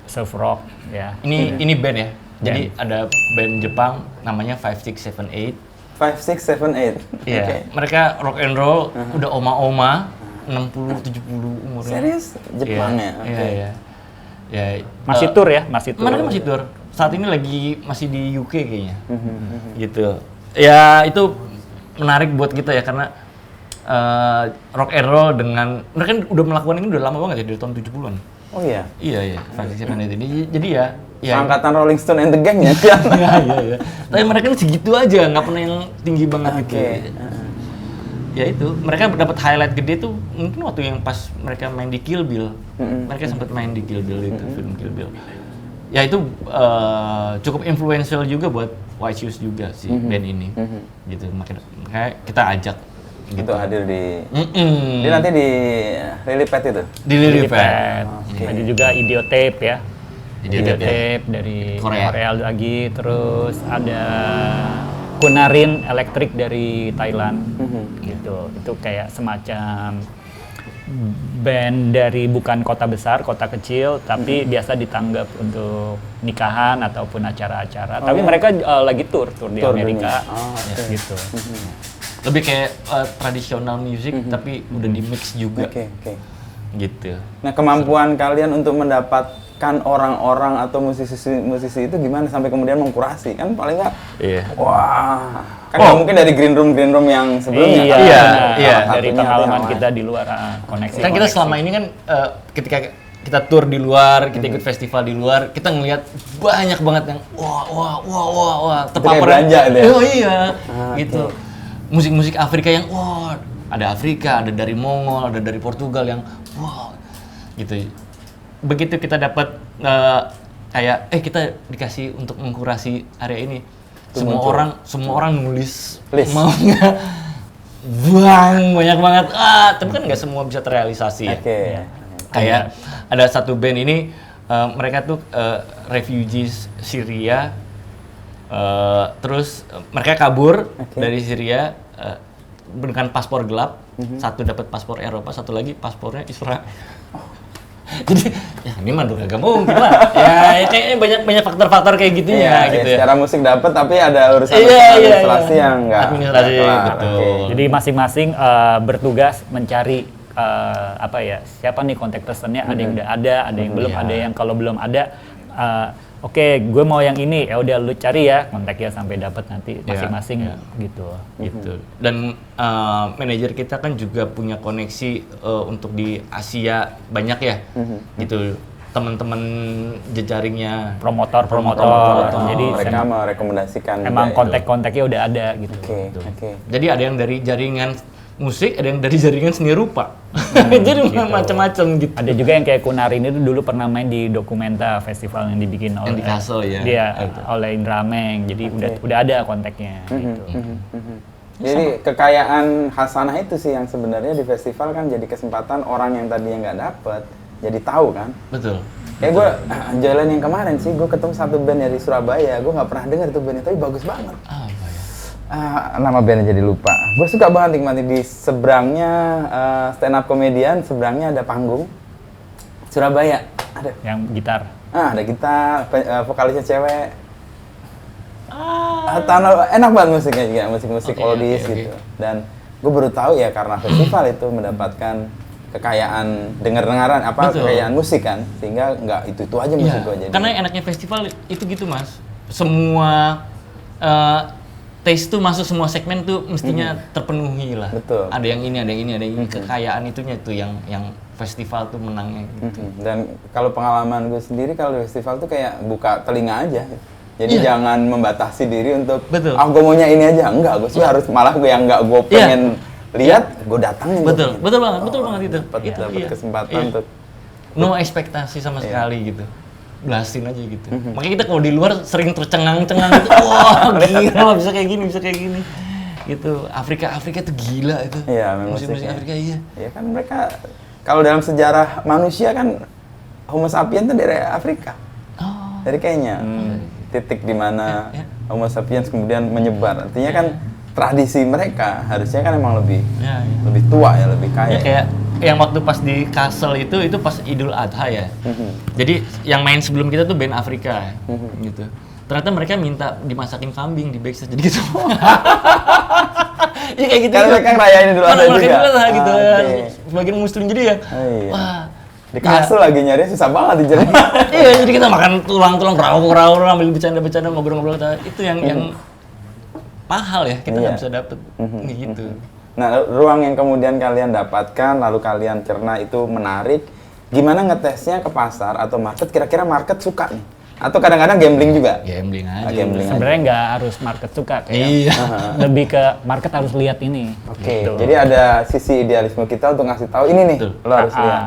surf rock ya. Ini band ya. Jadi ada band Jepang namanya 5678. 5678. Iya. Mereka rock and roll, udah oma-oma, 60-70 umurnya. Serius? Jepang ya? Iya. Ya, masih tour ya? Masih tour. Mereka masih tour. Saat ini masih di UK kayaknya. Gitu. Ya itu menarik buat kita ya karena rock and roll dengan mereka kan udah melakukan ini udah lama banget ya dari tahun 70-an. Oh iya. Iya. Jadi ya angkatan Rolling Stone and the Gang ya. Iya. Tapi mereka segitu aja, nggak pernah yang tinggi banget gitu. Ya itu, mereka dapat highlight gede tuh mungkin waktu yang pas mereka main di Kill Bill. Mereka sempat main di Kill Bill itu, film Kill Bill. Ya itu cukup influential juga buat White Shoes juga sih band ini. Gitu, makanya kita ajak gitu. Untuk hadir di dia nanti di Lily Pad itu? Di Lily Pad. Ada juga Idiotape ya. Idiotape dari Korea lagi, terus ada Kunarin Electric dari Thailand. Gitu. Itu kayak semacam band dari bukan kota besar, kota kecil, tapi biasa ditanggap untuk nikahan ataupun acara-acara. Tapi mereka lagi tour di Amerika. Gitu. Lebih kayak tradisional music tapi udah di mix juga. Gitu. Nah, kemampuan kalian untuk mendapatkan orang-orang atau musisi itu gimana sampai kemudian mengkurasi? Kan paling nggak wah, kan nggak mungkin dari green room yang sebelumnya. Iya. Dari pengalaman kita di luar koneksi. Kan kita selama ini kan ketika kita tour di luar, kita ikut festival di luar, kita ngelihat banyak banget yang wah, belanja deh. Oh iya, gitu. Musik-musik Afrika yang ada Afrika, ada dari Mongol, ada dari Portugal yang gitu. Begitu kita dapat kayak kita dikasih untuk mengkurasi area ini, semua orang nulis maunya banyak banget. Tapi kan nggak semua bisa terrealisasi ya. Kayak ada satu band ini mereka tuh refugees Syria. Terus mereka kabur dari Syria, dengan paspor gelap, satu dapat paspor Eropa, satu lagi paspornya Israel. Jadi ya ini mah kagak mungkin lah. Ya kayaknya banyak faktor-faktor kayak gitunya gitu ya. Secara musik dapat tapi ada urusan administrasi yang enggak. Administrasi betul. Okay. Jadi masing-masing bertugas mencari siapa nih kontak personnya, ada yang udah ada yang belum, ada yang kalau belum ada oke, gue mau yang ini, ya udah lu cari ya kontaknya sampai dapat nanti masing-masing gitu. Dan manajer kita kan juga punya koneksi untuk di Asia banyak ya, gitu. Teman-teman jejaringnya promotor. Jadi mereka merekomendasikan. Emang kontak-kontaknya udah ada gitu. Oke. Jadi ada yang dari jaringan musik, ada yang dari jaringan seni rupa. Jadi gitu. Macam-macam gitu. Ada juga yang kayak Kunarin itu dulu pernah main di Dokumenta festival yang dibikin oleh di Kassel ya. Dia oleh Indra Meng. Jadi udah ada kontaknya gitu. Jadi kekayaan Hasanah itu sih yang sebenarnya di festival kan jadi kesempatan orang yang tadinya nggak dapet jadi tahu kan. Betul. Kayak gue jalan yang kemarin sih, gue ketemu satu band dari Surabaya. Gue nggak pernah dengar tuh bandnya, tapi bagus banget. Nama bandnya jadi lupa. Gue suka banget nikmati di seberangnya stand up comedian, seberangnya ada panggung Surabaya. Ada. Yang gitar. Ada gitar, vokalisnya cewek. Enak banget musiknya juga, musik-musik oldies gitu. Dan gue baru tahu ya karena festival itu mendapatkan kekayaan dengar-dengaran kekayaan musik kan, sehingga nggak itu aja musik gue jadi. Karena enaknya festival itu gitu mas, semua taste tuh masuk semua segmen tuh mestinya terpenuhi lah. Betul. Ada yang ini. Kekayaan itunya tuh yang festival tuh menangnya gitu. Dan kalau pengalaman gue sendiri kalau di festival tuh kayak buka telinga aja. Jadi jangan membatasi diri untuk gue maunya ini aja. Enggak, gue sih harus malah gue yang enggak gue pengen lihat, gue datangin. Betul banget itu. Dapat kesempatan untuk no ekspektasi sama sekali gitu. Blasin aja gitu. Makanya kita kalau di luar sering tercengang-cengang gitu. Wah, gila bisa kayak gini. Gitu. Afrika tuh gila itu. Iya, musik Afrika iya. Iya kan mereka kalau dalam sejarah manusia kan Homo sapiens itu dari Afrika. Dari Kenya. Titik di mana Homo sapiens kemudian menyebar. Artinya kan tradisi mereka harusnya kan emang lebih tua ya, lebih kaya. Ya, kayak yang waktu pas di Kassel itu pas Idul Adha ya. Jadi yang main sebelum kita tuh band Afrika gitu. Ternyata mereka minta dimasakin kambing di backstage jadi gitu. Iya kayak gitu. Karena mereka ngerayain Idul Adha juga. Gitu. Sebagian muslim jadi ya. Wah, di Kassel lagi nyari susah banget dijalan. Iya, jadi kita makan tulang-tulang raw ambil bercanda-bercanda ngobrol-ngobrol itu yang mahal ya, kita nggak bisa dapet gitu. Nah, ruang yang kemudian kalian dapatkan, lalu kalian cerna itu menarik. Gimana ngetesnya ke pasar atau market? Kira-kira market suka nih? Atau kadang-kadang gambling juga? Gambling aja. Sebenarnya nggak harus market suka, kayak lebih ke market harus lihat ini. Oke, jadi ada sisi idealisme kita untuk ngasih tahu ini nih, lo harus lihat.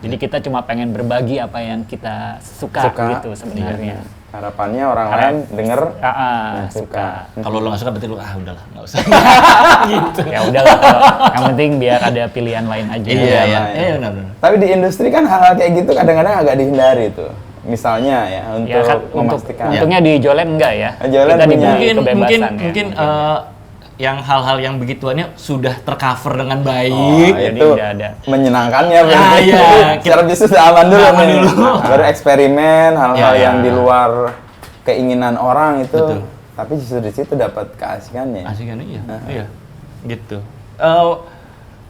Jadi kita cuma pengen berbagi apa yang kita suka gitu sebenarnya. Harapannya orang lain denger suka. Kalau lo nggak suka berarti lo udahlah nggak usah. Gitu. Ya udahlah. Yang penting biar ada pilihan lain aja. Iya benar. Tapi di industri kan hal-hal kayak gitu kadang-kadang agak dihindari tuh. Misalnya ya untuk memastikan. Untungnya di Jolen enggak ya. Jolen kita punya mungkin yang hal-hal yang begituannya sudah tercover dengan baik. Itu ada. Menyenangkannya. Secara bisnis udah aman dulu. Baru eksperimen hal-hal yang di luar keinginan orang itu. Betul. Tapi justru di situ dapat keasikannya. Iya. Gitu.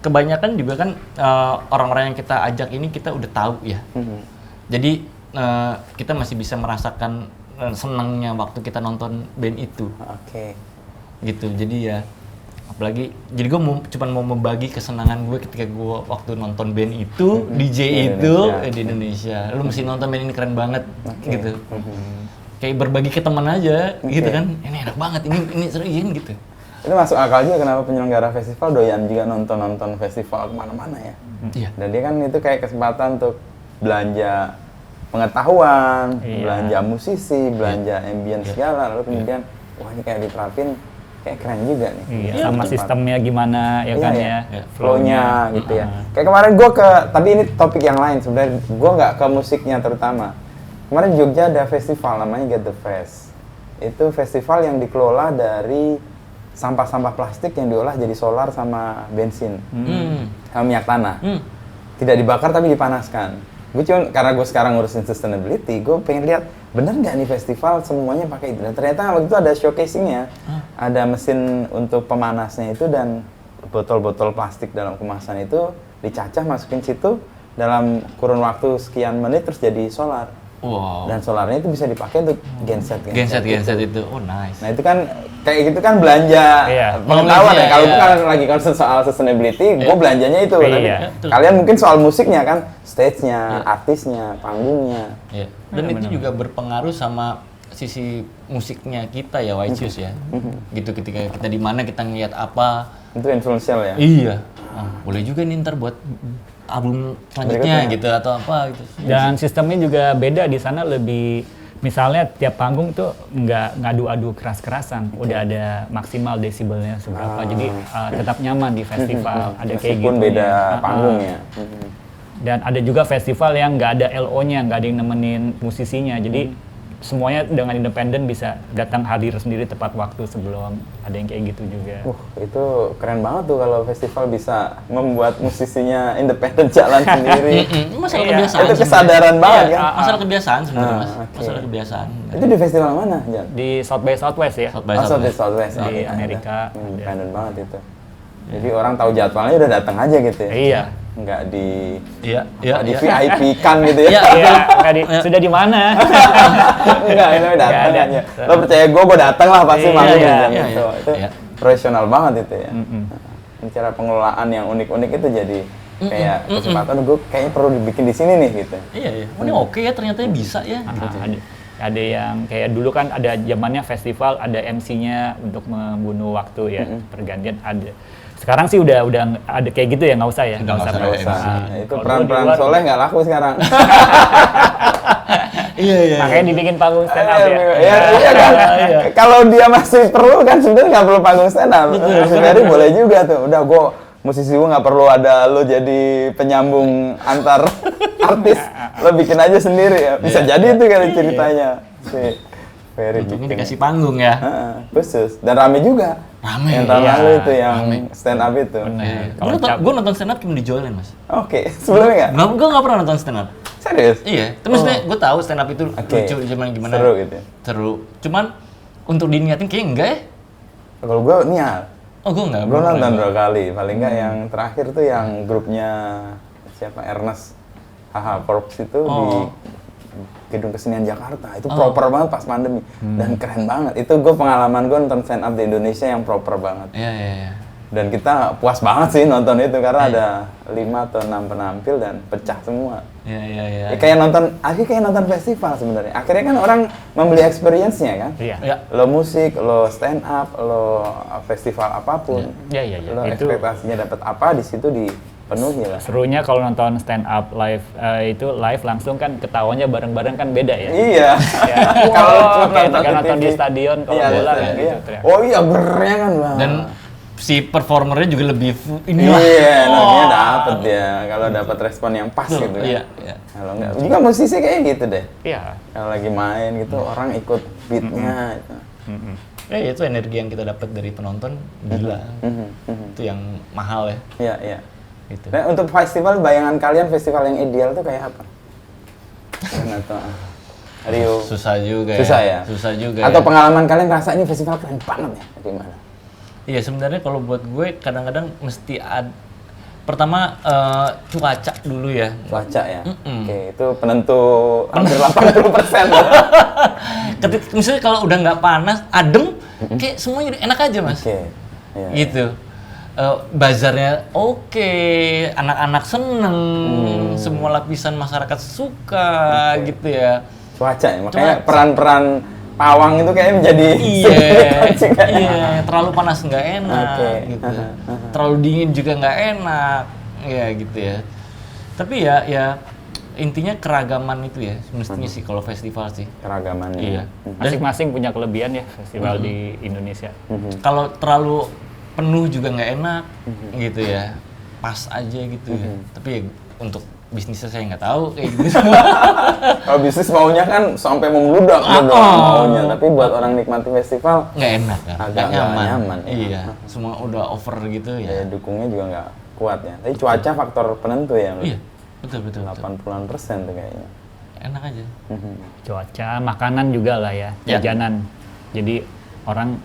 Kebanyakan juga kan orang-orang yang kita ajak ini kita udah tahu ya. Jadi kita masih bisa merasakan senangnya waktu kita nonton band itu. Gitu, jadi ya apalagi jadi gue cuma mau membagi kesenangan gue ketika gue waktu nonton band itu DJ itu di Indonesia. Lu mesti nonton band ini keren banget gitu. Kayak berbagi ke teman aja gitu kan, ini enak banget, ini seruin gitu. Itu masuk akal juga kenapa penyelenggara festival doyan juga nonton festival kemana-mana ya. Dan dia kan itu kayak kesempatan untuk belanja pengetahuan, belanja musisi, belanja ambience segala, lalu kemudian wah ini kayak diterapin kayak keren juga nih. Sama sistemnya gimana ya kan ya. Flow-nya gitu ya. Kayak kemarin gue tapi ini topik yang lain sebenarnya, gue nggak ke musiknya terutama. Kemarin di Jogja ada festival namanya Get The Fest. Itu festival yang dikelola dari sampah-sampah plastik yang diolah jadi solar sama bensin, sama minyak tanah. Tidak dibakar tapi dipanaskan. Gue karena gue sekarang ngurusin sustainability, gue pengen lihat bener nggak nih festival semuanya pakai itu. Dan ternyata waktu itu ada showcasing-nya, ada mesin untuk pemanasnya itu dan botol-botol plastik dalam kemasan itu dicacah masukin situ dalam kurun waktu sekian menit terus jadi solar. Wow. Dan solarnya itu bisa dipakai untuk genset itu. Oh nice. Nah itu kan kayak gitu kan belanja pengetahuan ya. Kalau bukan lagi concern soal sustainability, gue belanjanya itu. Tapi kalian mungkin soal musiknya kan, stage-nya, artisnya, panggungnya. Dan itu juga berpengaruh sama sisi musiknya kita ya, White Shoes ya. Gitu ketika kita di mana kita ngeliat apa. Itu influential ya. Iya. Boleh juga nih ntar buat album selanjutnya gitu atau apa gitu. Dan sistemnya juga beda di sana, lebih misalnya tiap panggung tuh nggak ngadu-adu keras-kerasan, udah ada maksimal desibelnya seberapa, jadi tetap nyaman di festival. Ada kayak gitu. Beda panggungnya. Dan ada juga festival yang nggak ada LO-nya, nggak ada yang nemenin musisinya, jadi semuanya dengan independen bisa datang hadir sendiri tepat waktu sebelum, ada yang kayak gitu juga. Itu keren banget tuh kalau festival bisa membuat musisinya independen jalan sendiri. Masalah kebiasaan. Itu kesadaran banget kan? Masalah kebiasaan sebenarnya Mas. Masalah kebiasaan. Itu di festival mana, Jan? Di South by Southwest ya. Southwest. Di Amerika. Independen banget itu. Jadi orang tahu jadwalnya udah datang aja gitu ya. Iya. Nggak di di VIP kan gitu ya. Sudah di mana? Enggak, itu datang aja. Lo percaya gue datang lah pasti malu gitu. Itu profesional banget itu ya. Cara pengelolaan yang unik-unik itu jadi kayak kesempatan gue kayaknya perlu dibikin di sini nih gitu. Iya. Ini oke ya, ternyata bisa ya. Ada yang kayak dulu kan ada zamannya festival ada MC-nya untuk membunuh waktu ya, pergantian ada. Sekarang sih udah ada kayak gitu ya, nggak usah ya. Nggak usah. Itu peran-peran soleh nggak laku sekarang. Iya. Makanya dibikin panggung stand up ya. Iya kan. Kalau dia masih perlu kan sebenarnya nggak perlu panggung stand up. Sebenarnya boleh juga tuh. Udah musisi gue nggak perlu ada lo jadi penyambung antar artis. Lo bikin aja sendiri ya. Bisa jadi itu kali ceritanya. Untungnya dikasih panggung ya. Khusus. Dan rame juga. Rame. Yang tahun lalu itu yang stand up itu. Gue nonton stand up cuma di Joyland Mas. Oke. Sebelumnya nggak? Gue nggak pernah nonton stand up. Serius? Iya. Terus gue tahu stand up itu lucu gimana. Seru gitu ya? Seru. Cuman untuk diniatin kayaknya enggak ya. Kalau gue niat. Oh gue enggak. Gue nonton 2 kali. Paling enggak yang terakhir tuh yang grupnya siapa, Ernest Haha Corps itu di Gedung Kesenian Jakarta. Itu proper banget pas pandemi. Dan keren banget. Itu pengalaman gue nonton stand up di Indonesia yang proper banget. Iya. Dan kita puas banget sih nonton itu karena ada 5 atau 6 penampil dan pecah semua. Iya. Akhirnya kayak nonton festival sebenarnya. Akhirnya kan orang membeli experience-nya kan. Iya. Lo musik, lo stand up, lo festival apapun. Iya. Lo ekspektasinya dapat apa di situ dipenuhi lah. Serunya kalau nonton stand up live itu live langsung kan ketawanya bareng-bareng kan beda ya. Iya. Kalau nonton di stadion kalau bola kan gitu. Oh iya, gernya kan Bang. Dan si performernya juga lebih namanya dapet ya. Kalau dapat respon yang pas gitu kan. Iya. Kalau enggak, juga musisi kayak gitu deh. Iya. Kalau lagi main gitu orang ikut beatnya gitu. Itu energi yang kita dapat dari penonton gila. Itu yang mahal ya. Iya. Gitu. Nah, untuk festival, bayangan kalian festival yang ideal tuh kayak apa? Rio. Susah juga ya? Susah juga. Atau pengalaman kalian rasa ini festival keren banget ya? Di mana? Iya, sebenarnya kalau buat gue kadang-kadang mesti pertama cuaca dulu ya. Cuaca ya? Oke, itu penentu hampir 80%. Misalnya kalau udah nggak panas, adem, kayak semuanya enak aja Mas. Iya. Gitu. Bazarnya oke, anak-anak seneng, semua lapisan masyarakat suka gitu ya. Cuaca ya, makanya peran-peran pawang itu kayaknya menjadi terlalu panas nggak enak, gitu. Terlalu dingin juga nggak enak, ya gitu ya. Tapi ya intinya keragaman itu ya, mestinya sih kalau festival sih. Keragaman. Iya. Masing-masing punya kelebihan ya festival di Indonesia. Kalau terlalu penuh juga nggak enak, gitu ya. Pas aja gitu ya. Tapi ya, untuk bisnisnya saya nggak tahu kayak gitu. Kalau bisnis maunya kan sampai membludak maunya, tapi buat orang nikmati festival Nggak enak kan, agak nggak nggak nyaman. Iya, semua udah over gitu Daya ya. dukungnya juga nggak kuat ya. Tapi cuaca faktor penentu ya. Iya, betul. 80% tuh kayaknya. Enak aja. Cuaca, makanan juga lah ya, Ya. jajanan. Jadi orang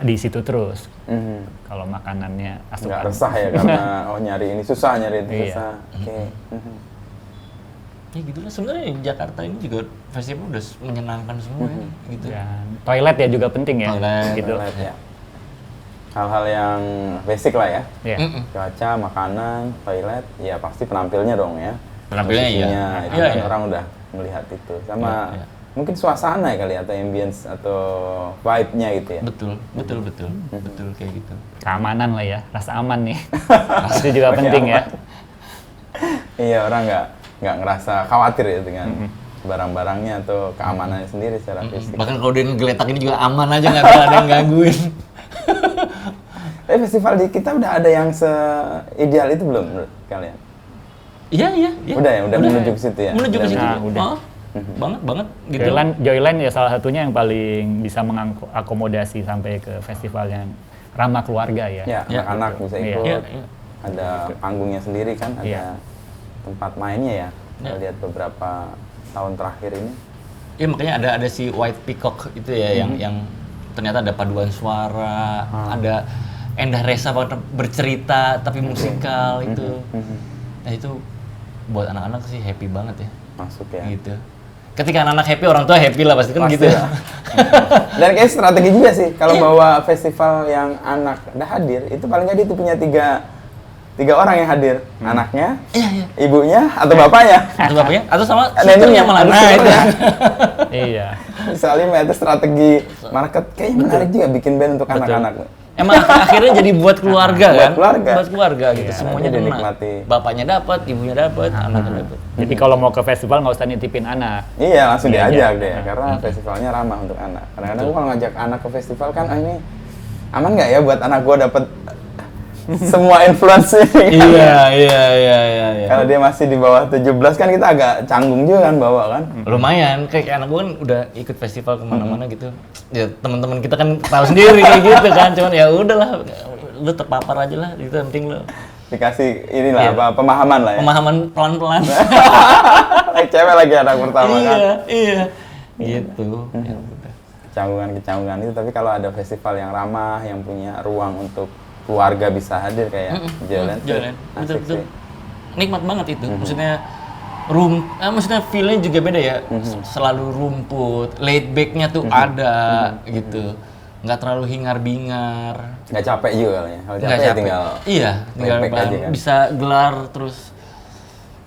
di situ terus. Mhm. Kalau makanannya Nggak asupan. resah ya karena nyari ini susah, nyari itu Iya. susah. Oke. Mhm. Ya gitu lah, sebenarnya Jakarta ini juga festival udah menyenangkan semua ya, gitu. Dan toilet ya juga penting ya. Toilet. Gitu. Toilet ya. Hal-hal yang basic lah ya. Ya. Cuaca, makanan, toilet, ya pasti penampilnya dong ya. Penampilannya iya. Musisinya, itu Iya, kan iya. orang udah melihat itu. Sama Iya. mungkin suasana ya kali atau ambience atau vibe-nya gitu ya. Betul kayak gitu. Keamanan lah ya, rasa aman nih. Itu juga penting ya. Iya, orang nggak ngerasa khawatir ya dengan barang-barangnya atau keamanannya sendiri secara fisik. Bahkan kalau dia ngegeletak ini juga aman aja, nggak bakal ada yang gangguin. Tapi festival di kita udah ada yang se-ideal itu belum menurut kalian? Iya. Udah ya, udah menuju ke situ ya? Menuju ke Udah situ. Nah, udah. Banget gitu. Joyland ya salah satunya yang paling bisa mengakomodasi sampai ke festival yang ramah keluarga ya. Ya, Ya, anak-anak bisa Iya. ikut. Iya. Ada panggungnya sendiri kan, ada Iya. tempat mainnya ya. Kita Ya. lihat beberapa tahun terakhir ini. Ya makanya ada si White Peacock itu ya yang ternyata ada paduan suara, ada Endah Resa bercerita tapi musikal itu. Nah itu buat anak-anak sih happy banget ya. Masuk ya. Gitu. Ketika anak-anak happy, orang tua happy lah pasti kan Pasti gitu ya. lah. Dan kayak strategi juga sih kalau bawa festival yang anak udah hadir, itu paling nggak dia tuh punya tiga orang yang hadir, anaknya, Iya. ibunya, atau bapaknya. Atau bapaknya atau sama Neneknya, susternya malah. ada Nah, itu. susternya. Iya. Misalnya itu strategi market kayaknya menarik juga bikin band untuk anak-anak. Emang akhirnya jadi buat keluarga Buat kan? keluarga. Buat keluarga gitu. Iya, Semuanya jadi kena. dinikmati. Bapaknya dapat, ibunya dapat, anaknya dapat. Jadi kalau mau ke festival nggak usah nitipin anak. Iya, langsung Iya, diajak iya. deh, karena festivalnya ramah untuk anak. Kadang-kadang gua kalau ngajak anak ke festival kan, ini aman nggak ya buat anak gua dapet semua influence ini? Iya. Kalau dia masih di bawah 17 kan kita agak canggung juga kan bawa kan. Lumayan, kayak anak gue kan udah ikut festival kemana-mana gitu. Ya teman-teman kita kan tahu sendiri kayak gitu kan, cuman ya udahlah, lu terpapar aja lah, itu yang penting lu. Dikasih inilah Iya. apa pemahaman lah ya. Pemahaman pelan-pelan. Like cewek lagi anak pertama kan. Iya. Gitu. Ya udah. Kecanggungan itu, tapi kalau ada festival yang ramah, yang punya ruang untuk keluarga bisa hadir kayak Joyland tuh Jalan. asik Betul. sih. Nikmat banget itu. Maksudnya feel-nya juga beda ya. Selalu rumput, laid back-nya tuh ada gitu. Nggak terlalu hingar-bingar. Nggak capek juga kali ya. Kalau Nggak capek ya tinggal Iya, tinggal laid back aja kan. bisa gelar terus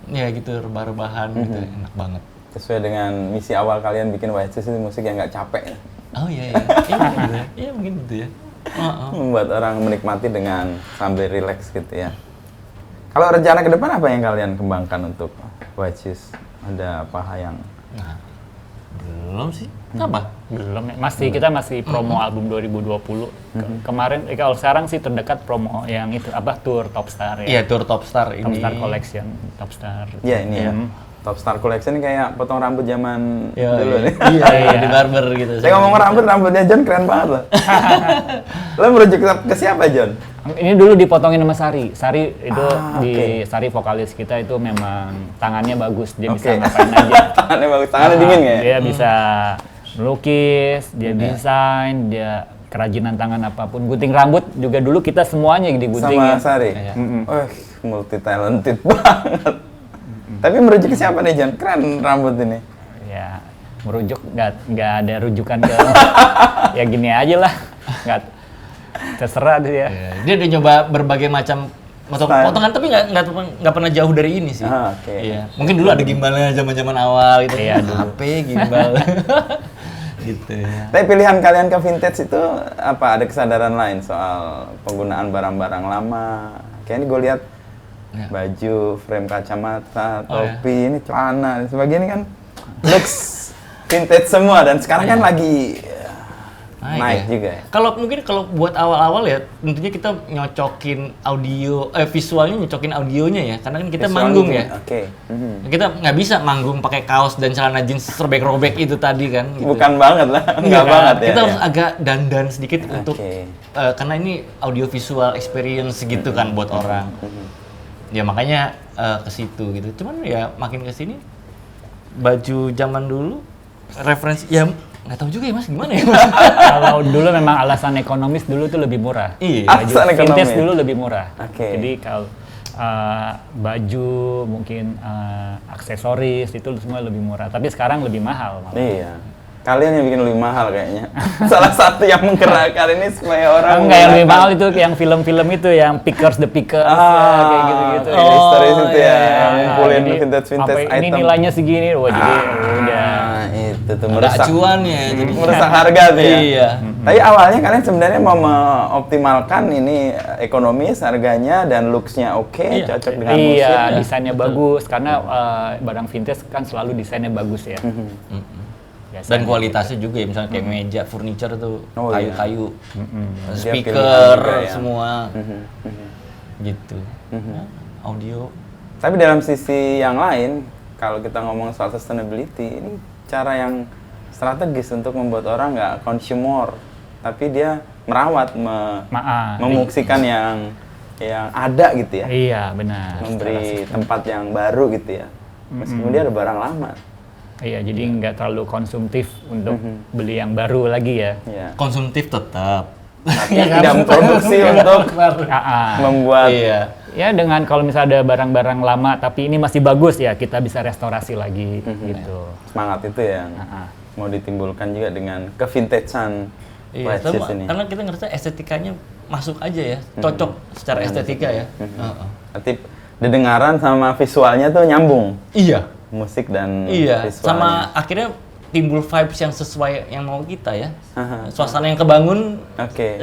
ya gitu rebah-rebahan gitu. Enak banget. sesuai dengan misi awal kalian bikin White Shoes itu musik yang nggak capek ya. Oh iya. Iya mungkin gitu ya. Membuat orang menikmati dengan sambil relax gitu ya. Kalau rencana ke depan apa yang kalian kembangkan untuk White Shoes? Ada apa yang Nah, belum sih. Apa? Belum ya. Kita masih promo album 2020. Kemarin kalau sekarang sih terdekat promo yang itu apa tour Top Star ya. Iya, tour Top Star Top ini. Star Collection, Top Star. ya ini ya? Top Star Collection kayak potong rambut zaman Iya, dulu nih. Iya, di barber gitu. Saya ngomong rambutnya John keren banget loh. Lo merujuk ke siapa John? Ini dulu dipotongin sama Sari. Sari itu oke. Sari vokalis kita itu memang tangannya bagus. Dia bisa Oke. ngapain aja. Tangannya bagus, tangannya dingin ya? Dia bisa melukis, dia desain, dia kerajinan tangan apapun. Gunting rambut juga dulu kita semuanya digunting Sama ya. Sari? Iya. Multi talented banget. Tapi merujuk ke siapa nih John? Keren rambut ini. Ya merujuk nggak ada rujukan ke ya gini aja lah. Nggak terserah dia. Iya, dia udah nyoba berbagai macam Style. potongan tapi nggak pernah jauh dari ini sih. Oke. Iya. Mungkin dulu ada gimbalnya zaman-zaman awal gitu. Iya, dulu. HP gimbal. Gitu ya. Tapi pilihan kalian ke vintage itu apa? Ada kesadaran lain soal penggunaan barang-barang lama? Kayaknya gue lihat Ya. baju, frame kacamata, Oh, ya. topi, ini celana, dan sebagainya kan looks vintage semua dan sekarang kan lagi naik juga ya. Kalau mungkin kalau buat awal-awal ya tentunya kita nyocokin audio, visualnya nyocokin audionya ya, karena kan kita Visualnya manggung juga, ya. Oke. Kita nggak bisa manggung pakai kaos dan celana jeans robek-robek itu tadi kan. Gitu. Bukan banget lah, Iya enggak kan? banget ya. Kita harus agak dandan sedikit untuk Oke. karena ini audio visual experience gitu kan buat orang. Ya makanya ke situ gitu. Cuman ya makin ke sini baju zaman dulu referensi ya nggak tahu juga ya Mas gimana ya Mas. Kalau dulu memang alasan ekonomis dulu tuh lebih murah. Iya. Baju Alasan vintage ekonomis. dulu lebih murah. Oke. Jadi kalau baju mungkin aksesoris itu semua lebih murah. Tapi sekarang lebih mahal malah. Iya. Kalian yang bikin lebih mahal kayaknya. Salah satu yang menggerakkan ini supaya orang Enggak, yang lebih menggunakan- mahal itu yang film-film itu yang Pickers the Pickers ya, kayak gitu-gitu. kayak historis itu ya, iya. yang ngumpulin Jadi, vintage sampai item. Ini nilainya segini, wah jadi udah. Itu tuh Ada merusak. acuannya jadi Merusak harga tuh ya. Iya. Tapi awalnya kalian sebenarnya mau mengoptimalkan ini ekonomis, harganya dan looks-nya oke, Iya. cocok dengan musik. Iya, ya. desainnya bagus karena barang vintage kan selalu desainnya bagus ya. Dan kualitasnya juga ya, misalnya kayak meja, furniture tuh Oh, iya. kayu-kayu, Dia speaker pilihan juga ya. semua, gitu. Ya, audio. Tapi dalam sisi yang lain, kalau kita ngomong soal sustainability, ini cara yang strategis untuk membuat orang nggak consumer, tapi dia merawat, memungsikan yang ada gitu ya, Iya, benar. memberi tempat yang baru gitu ya, meskipun dia ada barang lama. Iya, jadi nggak terlalu konsumtif untuk beli yang baru lagi ya. Ya. Konsumtif tetap. Tapi tidak memproduksi untuk membuat. Iya. Ya dengan kalau misalnya ada barang-barang lama tapi ini masih bagus ya kita bisa restorasi lagi gitu. Semangat itu yang mau ditimbulkan juga dengan kevintagean Iya, watches ini. karena kita ngerasa estetikanya masuk aja ya, cocok secara estetika ya. Berarti didengaran sama visualnya tuh nyambung. Iya. Musik dan Iya, visualnya. sama akhirnya timbul vibes yang sesuai yang mau kita ya. Suasana yang kebangun Oke.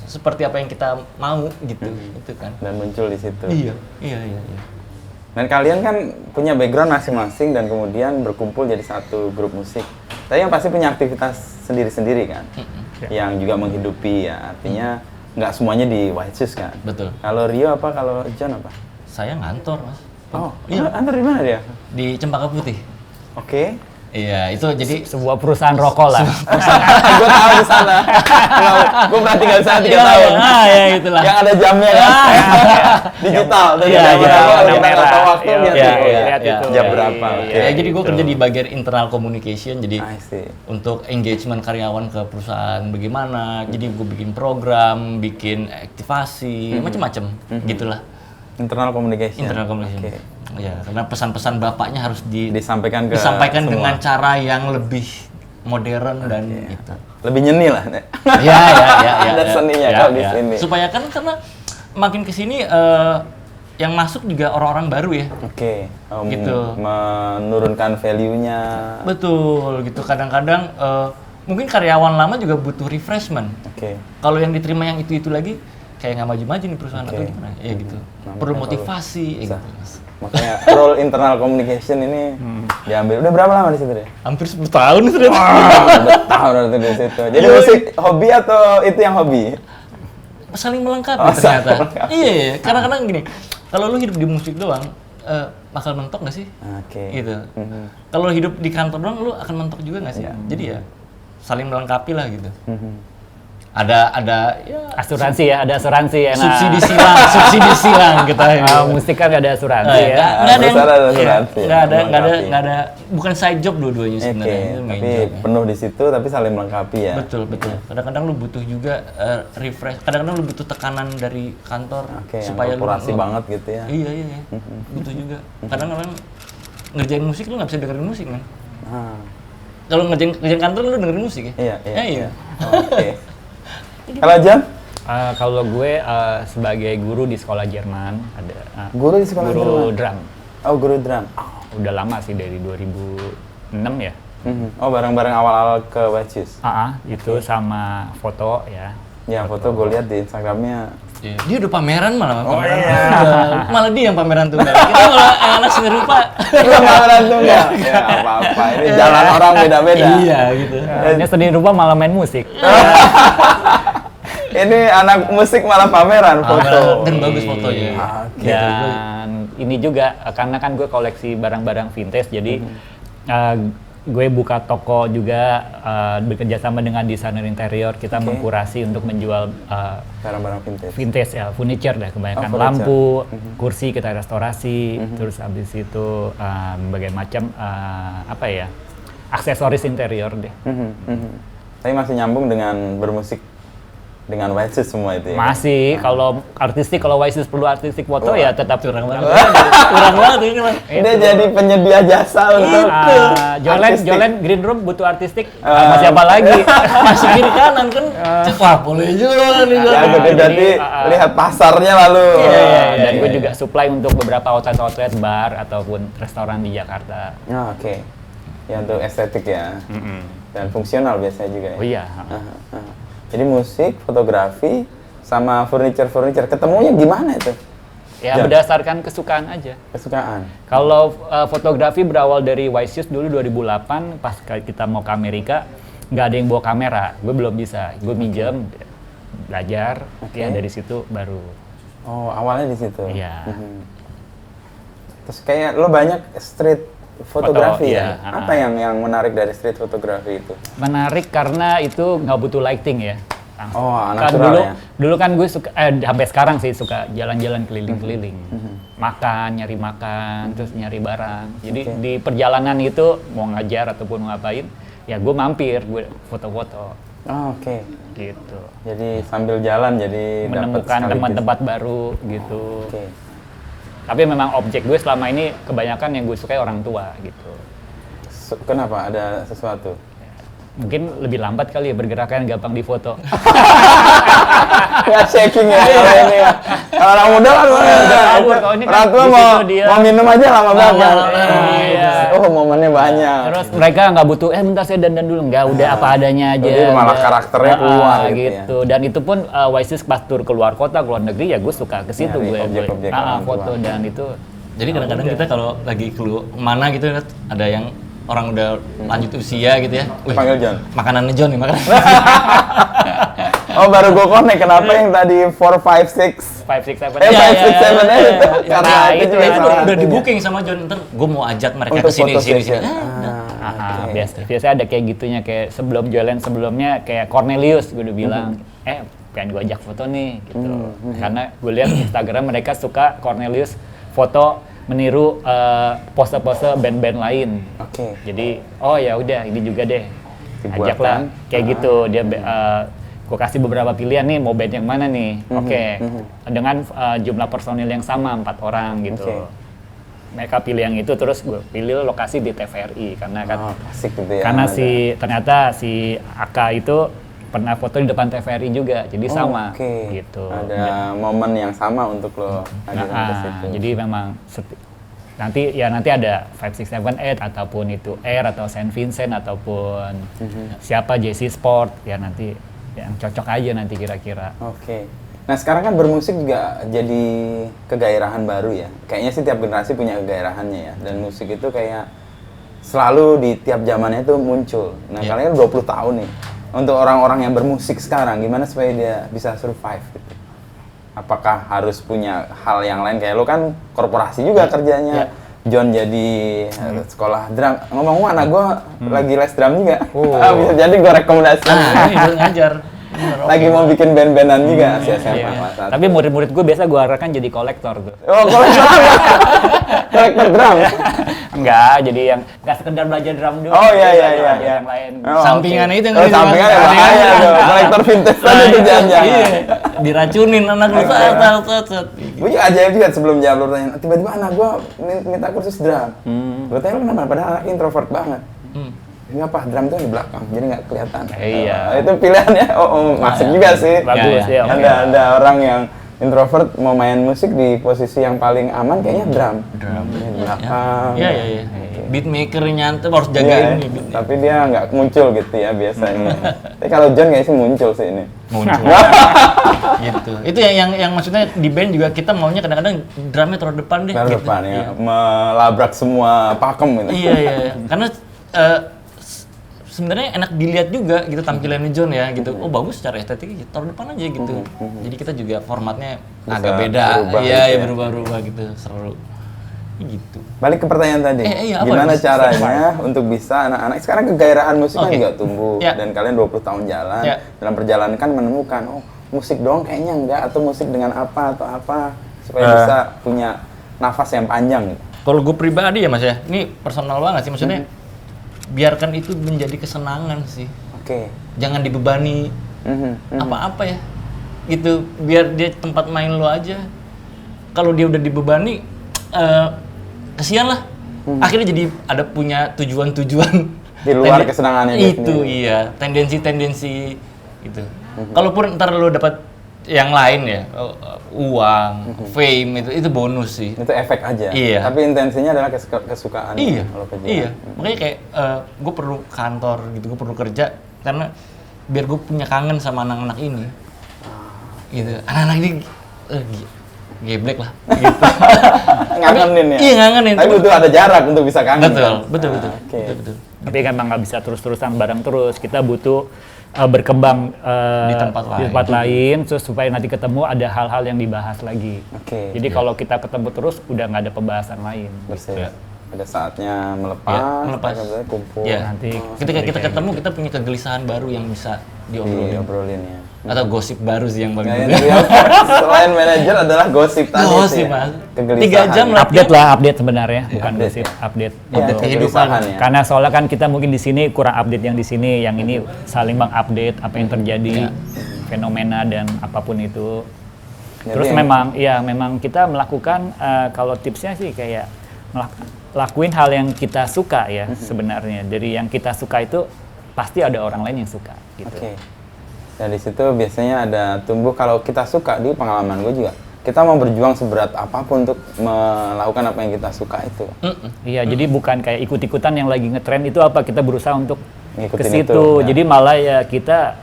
seperti apa yang kita mau gitu, itu kan. Dan muncul di situ. Iya. Dan kalian kan punya background masing-masing dan kemudian berkumpul jadi satu grup musik. Tapi yang pasti punya aktivitas sendiri-sendiri kan, yang juga menghidupi ya. Artinya nggak semuanya di White Shoes kan. Betul. Kalau Rio apa, kalau John apa? Saya ngantor, Mas. Oh, Iya. Antar di mana dia? Di Cempaka Putih. Oke. Iya, itu jadi Sebuah perusahaan rokok lah. Gue tahu di sana. Gue pernah tinggal di sana 3 tahun. ya itulah. Yang ada jamnya kan. Digital. Dan Iya, jam iya, berapa, warna kita nggak merah. tahu waktunya Iya, tuh. iya, Iya. lihat itu. Jam Iya, berapa? iya, Oke. iya. Ya, jadi gue gitu. kerja di bagian internal communication, jadi I see. untuk engagement karyawan ke perusahaan bagaimana, jadi gue bikin program, bikin aktivasi, macam-macam, gitulah. Internal communication. Internal communication. Oke. Ya, karena pesan-pesan bapaknya harus Disampaikan ke disampaikan semua. dengan cara yang lebih modern dan itu. Lebih nyeni lah. Ya. Ada seninya kalau di sini. Supaya kan karena makin kesini yang masuk juga orang-orang baru ya. Oke. Gitu. Menurunkan value-nya. Betul, gitu. Kadang-kadang mungkin karyawan lama juga butuh refreshment. Oke. Kalau yang diterima yang itu lagi kayak nggak maju-maju nih perusahaan Oke. atau gimana? Ya gitu. Nah, Perlu makanya motivasi ya Bisa. gitu. Makanya role internal communication ini diambil. Udah berapa lama di situ deh? Hampir 10 tahun sudah. Udah tahun udah di situ. Jadi musik hobi atau itu yang hobi? Saling melengkapi Oh, ternyata. saling melengkapi. Iya, kadang-kadang gini. Kalau lu hidup di musik doang, bakal mentok nggak sih? Oke. Gitu. Kalau hidup di kantor doang, lu akan mentok juga nggak sih? Jadi ya saling melengkapi lah gitu. Ada ya Asuransi ya, ada asuransi ya. Nah, subsidi silang kita. musik kan ada asuransi ya. Nggak ada yang Harus ada asuransi ya, melengkapi. nggak ada bukan side job dua-duanya Oke, sebenarnya, itu main tapi job. Ya. penuh di situ tapi saling melengkapi ya. Betul. Kadang-kadang lu butuh juga refresh. Kadang-kadang lu butuh tekanan dari kantor Oke, yang supaya korporasi lu banget gitu ya. Iya. Butuh juga. Kadang-kadang ngerjain musik lu nggak bisa dengerin musik kan. Ah, Kalau ngerjain kantor lu dengerin musik ya? iya. Iya. Oke. Kalau Jan? Kalau gue sebagai guru di sekolah Jerman ada Guru di sekolah guru Jerman? drum. Oh, guru drum. Udah lama sih dari 2006 ya. Oh, bareng-bareng awal-awal ke White Shoes. Itu sama foto ya. Ya, foto gue lihat di Instagramnya Dia udah pameran malah. Oh, pameran. iya. Malah dia yang pameran tunggal. Kita malah anak seni rupa. Iya, pameran tunggal. Ya apa-apa, ini jalan orang beda-beda. Iya gitu. Ini seni rupa malah main musik. Ini anak musik malah pameran foto. Dan bagus fotonya. Oke. Dan ini juga karena kan gue koleksi barang-barang vintage, jadi gue buka toko juga bekerja sama dengan desainer interior. Kita mengkurasi untuk menjual Barang-barang vintage. vintage ya, furniture dah kebanyakan. furniture. Lampu, kursi kita restorasi, terus habis itu berbagai macam apa ya, aksesoris interior deh. Tapi masih nyambung dengan bermusik dengan White Shoes semua itu ya? Masih, kalau artistik, kalau Waisus perlu artistik foto ya tetap Curang banget. Curang banget ini mah. Dia jadi penyedia jasa untuk artistik. Jolen Green Room butuh artistik, masih apa lagi? Masih kiri kanan kan. Wah, boleh juga nih. Ya, gede berarti lihat pasarnya lalu. Dan gue juga supply untuk beberapa outlet bar ataupun restoran di Jakarta. Oh, oke. Ya untuk estetik ya. Dan fungsional biasanya juga ya. Oh iya. Jadi musik, fotografi, sama furniture. Ketemunya gimana itu? Ya berdasarkan kesukaan aja. Kesukaan. Kalau fotografi berawal dari Waisus dulu 2008 pas kita mau ke Amerika, nggak ada yang bawa kamera, gue belum bisa, gue minjem, belajar, ya dari situ baru. Oh awalnya di situ. Iya. Terus kayak lo banyak street fotografi Foto, ya? iya. Apa yang menarik dari street fotografi itu? Menarik karena itu nggak butuh lighting ya. Oh, Kan natural ya? dulu kan gue suka, sampai sekarang sih suka jalan-jalan keliling-keliling, nyari makan, terus nyari barang. Jadi di perjalanan itu mau ngajar ataupun mau ngapain, ya gue mampir, gue foto-foto. Oh, oke. Gitu. Jadi sambil jalan jadi Menemukan tempat-tempat baru gitu. Oke. Tapi memang objek gue selama ini kebanyakan yang gue sukai orang tua gitu. Kenapa? Ada sesuatu? Mungkin lebih lambat kali ya bergerakan, gampang difoto. Nggak checking ya kalau ini ya. Kalau orang muda kan kalau ini kan orang tua di mau situ dia. mau minum aja lama banget. Iya. Oh momennya banyak. Terus mereka nggak butuh, bentar saya dandan dulu. Nggak, udah apa adanya aja. Jadi malah karakternya keluar gitu gitu. Dan itu pun Waisus pas tur keluar kota, keluar negeri ya gue suka ke situ Nyari gue. objek-objek orang Foto tua. dan itu. Jadi kadang-kadang kita kalau lagi mana gitu ada yang orang udah lanjut usia gitu ya. Wih, Panggil John. makanannya John nih, makanan. Oh baru gue connect, kenapa yang tadi 4, 5, 6 5, 6, 7. 5, 6, 7 itu karena Nah, itu itu juga ya, salah udah satunya. di booking sama John, ntar gue mau ajak mereka Untuk ke sini foto sini. session. Biasanya ada kayak gitunya, kayak sebelum jualan sebelumnya kayak Cornelius gue udah bilang, pengen gue ajak foto nih gitu. Karena gue lihat Instagram mereka suka Cornelius foto meniru pose-pose band-band lain. Oke. Jadi oh ya udah ini juga deh, Dibuatkan. ajaklah kayak gitu. Dia gue kasih beberapa pilihan nih, mau band yang mana nih? Oke. Dengan jumlah personil yang sama 4 orang gitu. Oke. Mereka pilih yang itu, terus gue pilih lokasi di TVRI karena kan Asik gitu ya. karena ternyata si Aka itu pernah foto di depan TVRI juga, jadi sama Oke. gitu. Ada momen yang sama untuk lo hadirkan ke situ. Jadi memang nanti ada 5678 ataupun itu Air atau Saint Vincent ataupun siapa JC Sport ya, nanti yang cocok aja nanti kira-kira. Oke. Nah sekarang kan bermusik juga jadi kegairahan baru ya. Kayaknya sih tiap generasi punya kegairahannya ya. Dan musik itu kayak selalu di tiap zamannya itu muncul. Nah kalian 20 tahun nih. Untuk orang-orang yang bermusik sekarang, gimana supaya dia bisa survive gitu? Apakah harus punya hal yang lain? Kayak lo kan korporasi juga kerjanya. John jadi sekolah drum. Ngomong-ngomong anak gue lagi les drum juga. Bisa jadi gue rekomendasi. Ini ngajar. Lagi mau bikin band-bandan juga si SMA Iya. kelas 1. Tapi murid-murid gue biasa gue arahkan jadi kolektor tuh. Oh, kolektor apa? Kolektor drum. Enggak, jadi yang nggak sekedar belajar drum doang. Oh iya. Yang lain. Oh, Sampingan itu yang oh, sampingan ya bahaya tuh. Kolektor vintage tadi tuh jangan. Iya. Diracunin anak lu set. Gue juga ajaib juga sebelum jawab lu tanya. Tiba-tiba anak gue minta kursus drum. Gue tanya lu kenapa? Padahal anak introvert banget. Kenapa? Drum tuh di belakang, jadi nggak kelihatan. Iya. Itu pilihannya. Masuk juga sih. Bagus ya. oke. Ada orang yang introvert mau main musik di posisi yang paling aman kayaknya drum. Di belakang. Iya. Oke. Beatmaker nyantai harus jagain nih beatnya. Tapi dia nggak muncul gitu ya biasanya. Tapi kalau John kayaknya sih muncul sih ini. Muncul. Gitu. Itu yang maksudnya di band juga kita maunya kadang-kadang drumnya taruh depan deh. Taruh gitu. depan ya, melabrak semua pakem gitu. Iya. Karena sebenarnya enak dilihat juga gitu tampilannya John ya gitu. Oh bagus secara estetik, ya, taruh depan aja gitu. Jadi kita juga formatnya Bisa agak beda. berubah Iya, gitu ya ya. berubah-ubah gitu, seru. Gitu. Balik ke pertanyaan tadi, Iya, apa gimana Mas? caranya untuk bisa anak-anak sekarang kegairahan musik kan Oke. juga tumbuh Ya. dan kalian 20 tahun jalan, Ya. dalam perjalanan kan menemukan oh musik doang kayaknya enggak atau musik dengan apa atau apa supaya bisa punya nafas yang panjang gitu. Kalau gue pribadi ya Mas ya, ini personal banget sih maksudnya. Biarkan itu menjadi kesenangan sih. Oke. Jangan dibebani apa-apa ya. Gitu, biar dia tempat main lo aja. Kalau dia udah dibebani, kesian lah. Akhirnya jadi ada punya tujuan-tujuan Di luar kesenangannya dia itu sendiri. iya, tendensi-tendensi gitu. Kalaupun ntar lo dapat yang lain ya, uang, fame itu bonus sih. Itu efek aja. Iya. Tapi intensinya adalah kesukaan. Iya, kalau kerja. iya. Makanya kayak gue perlu kantor gitu, gue perlu kerja karena biar gue punya kangen sama anak-anak ini. Gitu. Anak-anak ini geblek lah. Gitu. Ngangenin ya. Iya ngangenin. Tapi butuh ada jarak untuk bisa kangen. Betul, kan? betul. Oke. Betul. Tapi kan emang nggak bisa terus-terusan bareng terus. Kita butuh berkembang Di tempat lain, terus supaya nanti ketemu ada hal-hal yang dibahas lagi. Oke. Jadi kalau kita ketemu terus udah nggak ada pembahasan lain. Bersih. Iya. Ada saatnya melepas, Ya, melepas. mereka kumpul. Ya, Nanti ketika kita ketemu kita punya kegelisahan baru yang bisa diobrolin. Diobrolin ya. Atau gosip baru sih yang paling Kayaknya penting. dari selain manajer adalah gosip tadi Gosip, sih. Mas. Kegelisahan. 3 jam lah. Update sebenarnya, bukan update gosip, ya. update. Iya, Update kehidupan. kegelisahan ya. Karena soalnya kan kita mungkin di sini kurang update yang di sini, yang ini saling mengupdate apa yang terjadi, fenomena dan apapun itu. Jadi Terus yang- memang kita melakukan kalau tipsnya sih kayak lakuin hal yang kita suka ya sebenarnya. Dari yang kita suka itu pasti ada orang lain yang suka gitu. Oke. Dan di situ biasanya ada tumbuh kalau kita suka di pengalaman gue juga. Kita mau berjuang seberat apapun untuk melakukan apa yang kita suka itu. Iya, jadi bukan kayak ikut-ikutan yang lagi ngetren itu apa, kita berusaha untuk ke Ngikutin situ. itu, ya. Jadi malah ya kita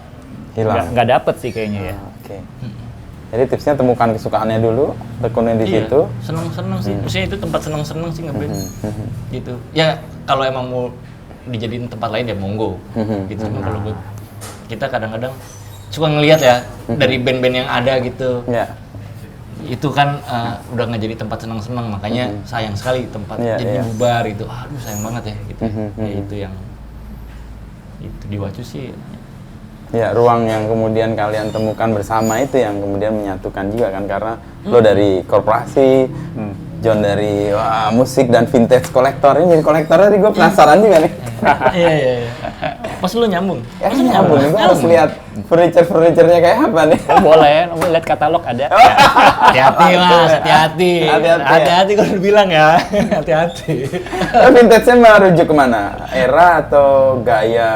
Hilang. nggak dapet sih kayaknya ya. Oke. Jadi tipsnya temukan kesukaannya dulu, tekunin di Iya, situ. seneng-seneng sih. Maksudnya itu tempat seneng-seneng sih ngeband. Gitu. Ya kalau emang mau dijadiin tempat lain ya monggo. Gitu. Cuma kalau kita kadang-kadang suka ngelihat ya dari band-band yang ada gitu. Ya. Itu kan udah nggak jadi tempat seneng-seneng, makanya sayang sekali tempat Iya, jadi iya. bubar gitu. Aduh sayang banget ya gitu. Ya itu yang itu di Wacu sih. Ya, ruang yang kemudian kalian temukan bersama itu yang kemudian menyatukan juga kan, karena lo dari korporasi, John dari musik dan vintage kolektor. Ini jadi kolektornya gue penasaran juga nih. Iya. Pas lu nyambung. Ya kan nyambung, gue harus lihat furniture-nya kayak apa nih. Oh, boleh, lihat katalog ada. Hati-hati mas, hati-hati. Hati-hati, ya. Hati-hati kalau dibilang ya. Hati-hati. Tapi vintage-nya merujuk kemana? Era atau gaya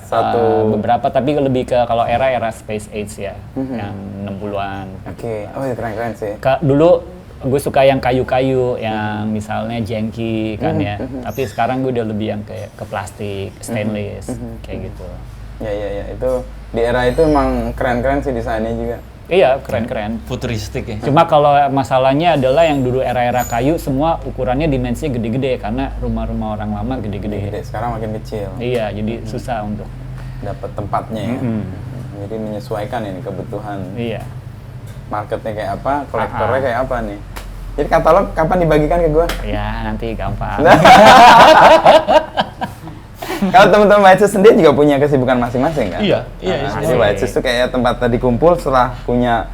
satu? Beberapa, tapi lebih ke kalau era Space Age ya, yang 60-an. Oke, oh ya keren-keren sih. Dulu gue suka yang kayu-kayu, yang misalnya jengki kan ya. Tapi sekarang gue udah lebih yang kayak ke plastik, stainless, kayak gitu. Ya, itu di era itu emang keren-keren sih desainnya juga. Iya, keren-keren. Futuristik ya. Cuma kalau masalahnya adalah yang dulu era-era kayu semua ukurannya dimensinya gede-gede karena rumah-rumah orang lama gede-gede. Gede, sekarang makin kecil. Iya, jadi susah untuk. Dapat tempatnya ya. Jadi menyesuaikan ini kebutuhan. Iya. Marketnya kayak apa, kolektornya kayak apa nih. Jadi katalog kapan dibagikan ke gua? Ya, nanti gampang. Kalau teman-teman White Shoes sendiri juga punya kesibukan masing-masing kan? Iya. Jadi White Shoes tuh kayak tempat tadi kumpul setelah punya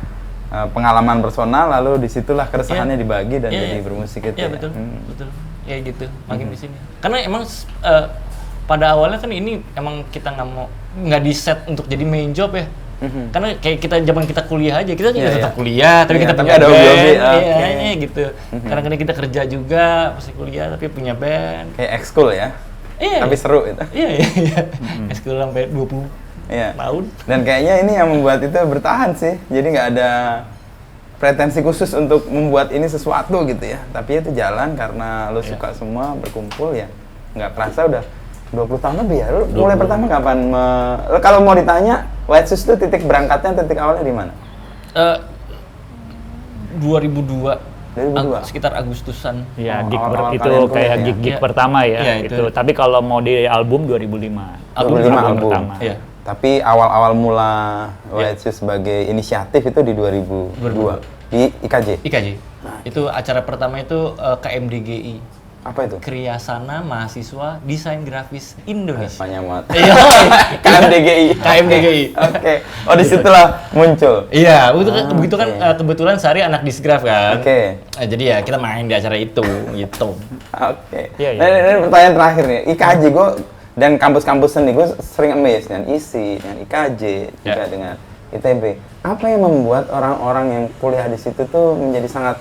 pengalaman personal, lalu disitulah keresahannya dibagi dan Iya, jadi iya. bermusik itu. Iya ya. betul. Ya gitu. Makin di sini. Karena emang pada awalnya kan ini emang kita nggak di set untuk jadi main job ya. Karena kayak kita zaman kita kuliah aja, kita juga tetap kuliah, tapi Iya, kita tapi punya ada band, hobi, iya gitu. Kadang-kadang kita kerja juga, masih kuliah tapi punya band. Kayak ekskul ya. Iya. Tapi seru itu. Iya. Sekolah sampai 20 Iya. tahun. Dan kayaknya ini yang membuat itu bertahan sih. Jadi nggak ada pretensi khusus untuk membuat ini sesuatu gitu ya. Tapi itu jalan karena lu suka semua berkumpul ya. Nggak kerasa udah 20 tahun lebih ya. Lu mulai pertama kapan? Kalau mau ditanya, White Shoes itu titik berangkatnya, titik awalnya di mana? 2002. 2002? Sekitar Agustusan. Ya, awal-awal itu kalian kayak kuliah gig ya? pertama ya, Ya, gitu. itu. Tapi kalau mau di album 2005. 2005 album. pertama. Iya. Tapi awal-awal mula White Shoes sebagai inisiatif itu di 2002 di IKJ. IKJ. Itu acara pertama itu KMDGI. Apa itu? Kriyasana Mahasiswa Desain Grafis Indonesia. Panjang banget. Iya. KMDGI. KMDGI. Oke. Oh, disitulah muncul. Iya, begitu kan kebetulan Sari anak disgraf kan. Oke. Jadi ya kita main di acara itu gitu. Oke. Iya, iya. Nah, ini pertanyaan terakhir nih. IKJ gue dan kampus-kampus seni gue sering amazed dengan ISI, dengan IKJ, juga dengan ITB. Apa yang membuat orang-orang yang kuliah di situ tuh menjadi sangat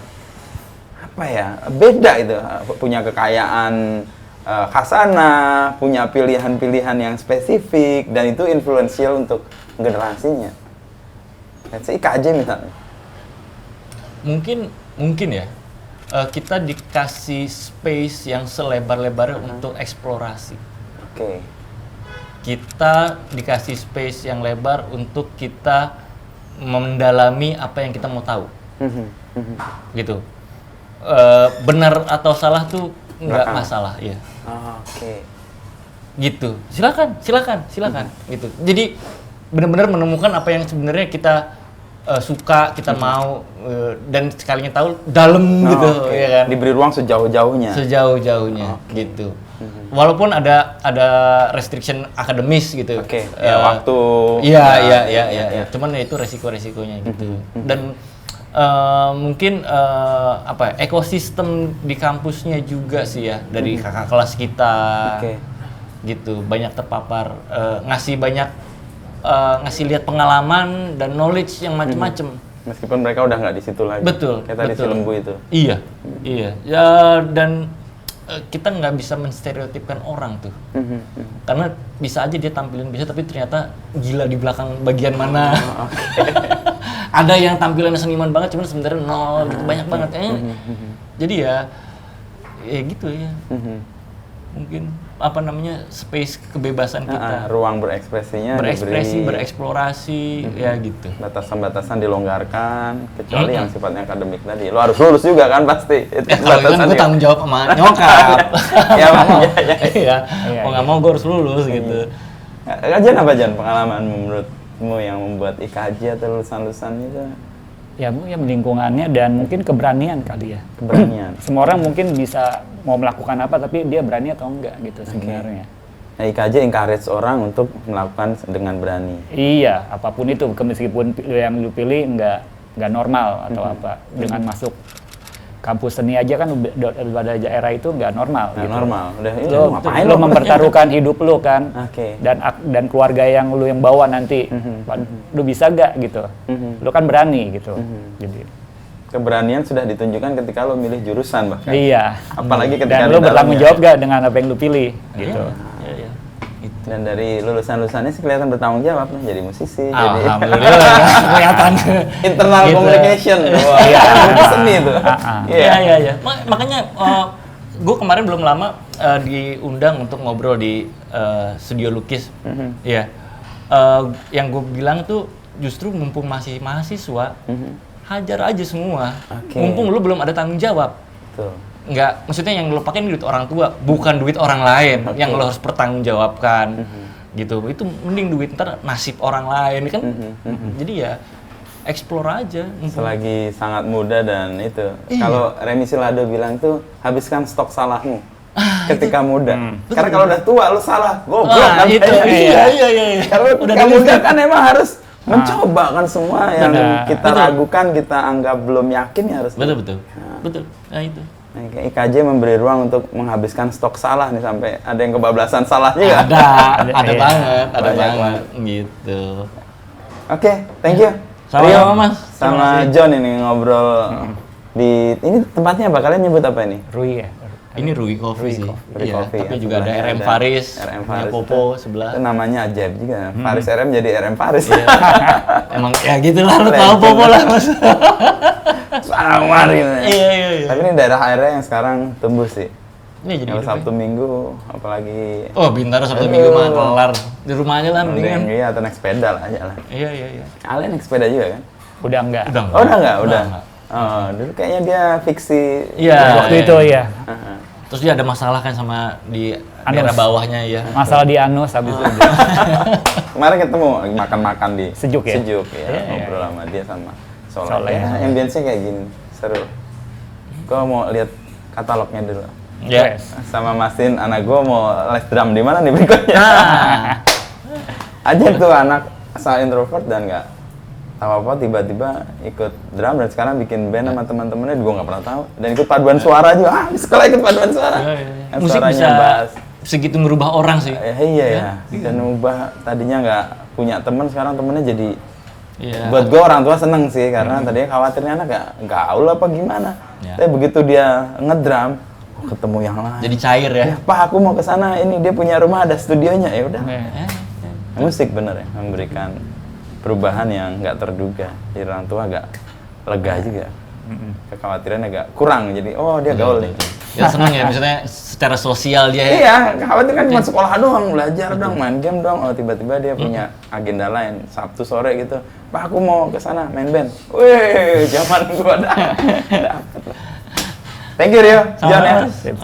beda itu, punya kekayaan khazanah, punya pilihan-pilihan yang spesifik dan itu influential untuk generasinya. Let's say IKJ misalnya. Mungkin ya. Kita dikasih space yang selebar-lebarnya untuk eksplorasi. Oke. Kita dikasih space yang lebar untuk kita mendalami apa yang kita mau tahu. Gitu. Benar atau salah tuh nggak masalah, ya. Oke. Gitu. Silakan. Gitu. Jadi benar-benar menemukan apa yang sebenarnya kita suka, kita mau, dan sekalinya tahu dalam gitu, ya kan. Diberi ruang sejauh-jauhnya. Gitu. Walaupun ada restriction akademis gitu. Oke. Ya, waktu. Iya. Cuman ya itu resiko-resikonya gitu. Dan mungkin ekosistem di kampusnya juga sih ya, dari kakak kelas kita. Gitu, banyak terpapar, ngasih lihat pengalaman dan knowledge yang macam-macam. Meskipun mereka udah nggak di situ lagi. Betul. Kayak tadi si Lembu itu. Iya. Ya, dan kita nggak bisa menstereotipkan orang tuh. Karena bisa aja dia tampilin bisa, tapi ternyata gila di belakang bagian mana. Ada yang tampilannya seniman banget, cuman sebenarnya nol, gitu. Banyak banget. Jadi ya gitu ya. Mungkin space kebebasan kita. Ruang berekspresinya. Bereksplorasi, ya gitu. Batasan-batasan dilonggarkan, kecuali yang sifatnya akademik tadi. Lo harus lulus juga kan pasti. Itu Kalau kan gue tanggung jawab sama nyokap. Iya. Mau nggak mau gue harus lulus gitu. Jan apa Jan pengalaman menurutmu yang membuat IKJ atau lulusan-lulusan itu? Ya lingkungannya dan mungkin keberanian kali ya. Keberanian. Semua orang mungkin bisa mau melakukan apa, tapi dia berani atau enggak gitu sebenarnya. Nah, IKJ encourage orang untuk melakukan dengan berani. Iya, apapun itu, meskipun yang lu pilih nggak normal atau apa, dengan masuk kampus seni aja kan pada daerah itu nggak normal. Nggak gitu. normal. Udah Lo mempertaruhkan hidup lo kan, Oke. dan keluarga yang lu yang bawa nanti, lu bisa nggak gitu? Lu kan berani gitu. Jadi keberanian sudah ditunjukkan ketika lo milih jurusan bahkan. iya. Apalagi ketika dan di lu bertanggung dalamnya. jawab gak dengan apa yang lu pilih gitu. Iya. Dan dari lulusan-lulusannya sih kelihatan bertanggung jawab nih, jadi musisi, jadi Alhamdulillah kelihatan. internal Gitu. communication. Wah, Iya. itu seni itu. Iya. Makanya gue kemarin belum lama diundang untuk ngobrol di studio lukis. Iya. Yang gue bilang tuh justru mumpung masih mahasiswa, hajar aja semua. Mumpung lu belum ada tanggung jawab. Betul. Nggak, maksudnya yang lo pakai duit orang tua, bukan duit orang lain yang lo harus pertanggungjawabkan. Gitu. Itu mending duit ntar nasib orang lain kan. Jadi ya explore aja. Selagi sangat muda dan itu. Kalau Remy Silado bilang tuh habiskan stok salahmu ketika muda. Karena kalau udah tua lu salah, goblok kan. Itu. Iya. Kalau ketika muda kan emang harus mencoba kan semua yang kita ragukan, kita anggap belum yakin ya harus. Betul. Nah itu. IKJ memberi ruang untuk menghabiskan stok salah nih, sampai ada yang kebablasan salah juga. Ada banget gitu. Oke, thank you. Sama-sama, Mas. Sama John ini ngobrol di ini tempatnya apa? Kalian nyebut apa ini? Rui ya. Ini Rui Coffee sih. Rui Iya, Coffee, tapi ya, juga ada sebelahnya RM ada Faris, RM punya Faris Popo sebelah. Itu namanya ajaib juga. Faris RM jadi RM Faris. Iya. Emang ya gitulah, lo tahu Popo lah mas. Samar gitu. Iya. Tapi ini daerah airnya yang sekarang tembus sih. Ini jadi Kalau hidup Sabtu Minggu, apalagi Oh, Bintaro Sabtu Minggu mah kelar di rumahnya lah mendingan. iya atau naik sepeda lah aja lah. Iya. Kalian naik sepeda juga kan? Udah enggak. Oh, udah enggak? Udah. Oh, dulu kayaknya dia fiksi. Iya. Waktu itu ya. Terus dia ada masalah kan sama di daerah bawahnya ya. Masalah di anus habis itu. Kemarin ketemu makan-makan di Sejuk ya? Sejuk ya, Iya, ngobrol sama dia sama Soleh. Soleh. Ya, ambience-nya kayak gini, seru. Gua mau lihat katalognya dulu. Ya. Sama Masin, anak gua mau les drum di mana nih berikutnya. Aja tuh anak asal introvert dan nggak tahu apa tiba-tiba ikut drum dan sekarang bikin band sama teman-temannya gua nggak pernah tahu dan ikut paduan suara juga. Di sekolah ikut paduan suara. Yang Musik suaranya bisa bass. segitu merubah orang sih. Iya ya. Dan ubah tadinya nggak punya teman sekarang temennya jadi. Iya. Buat gue orang tua seneng sih karena tadinya khawatirnya anak gak gaul apa gimana. Ya. Tapi begitu dia ngedrum, ketemu yang lain. Jadi cair ya. Ya, Pak aku mau ke sana ini dia punya rumah ada studionya ya udah. Musik bener ya memberikan perubahan yang nggak terduga. Jadi orang tua agak lega juga. Kekhawatiran agak kurang jadi dia gaul nih. Ya senang ya misalnya secara sosial dia ya. Iya, khawatir kan cuma sekolah doang, belajar dong, main game dong. Oh tiba-tiba dia punya agenda lain, Sabtu sore gitu. Pak aku mau ke sana main band. Wih, zaman gua dapet lah. Thank you Rio, John ya. Sip.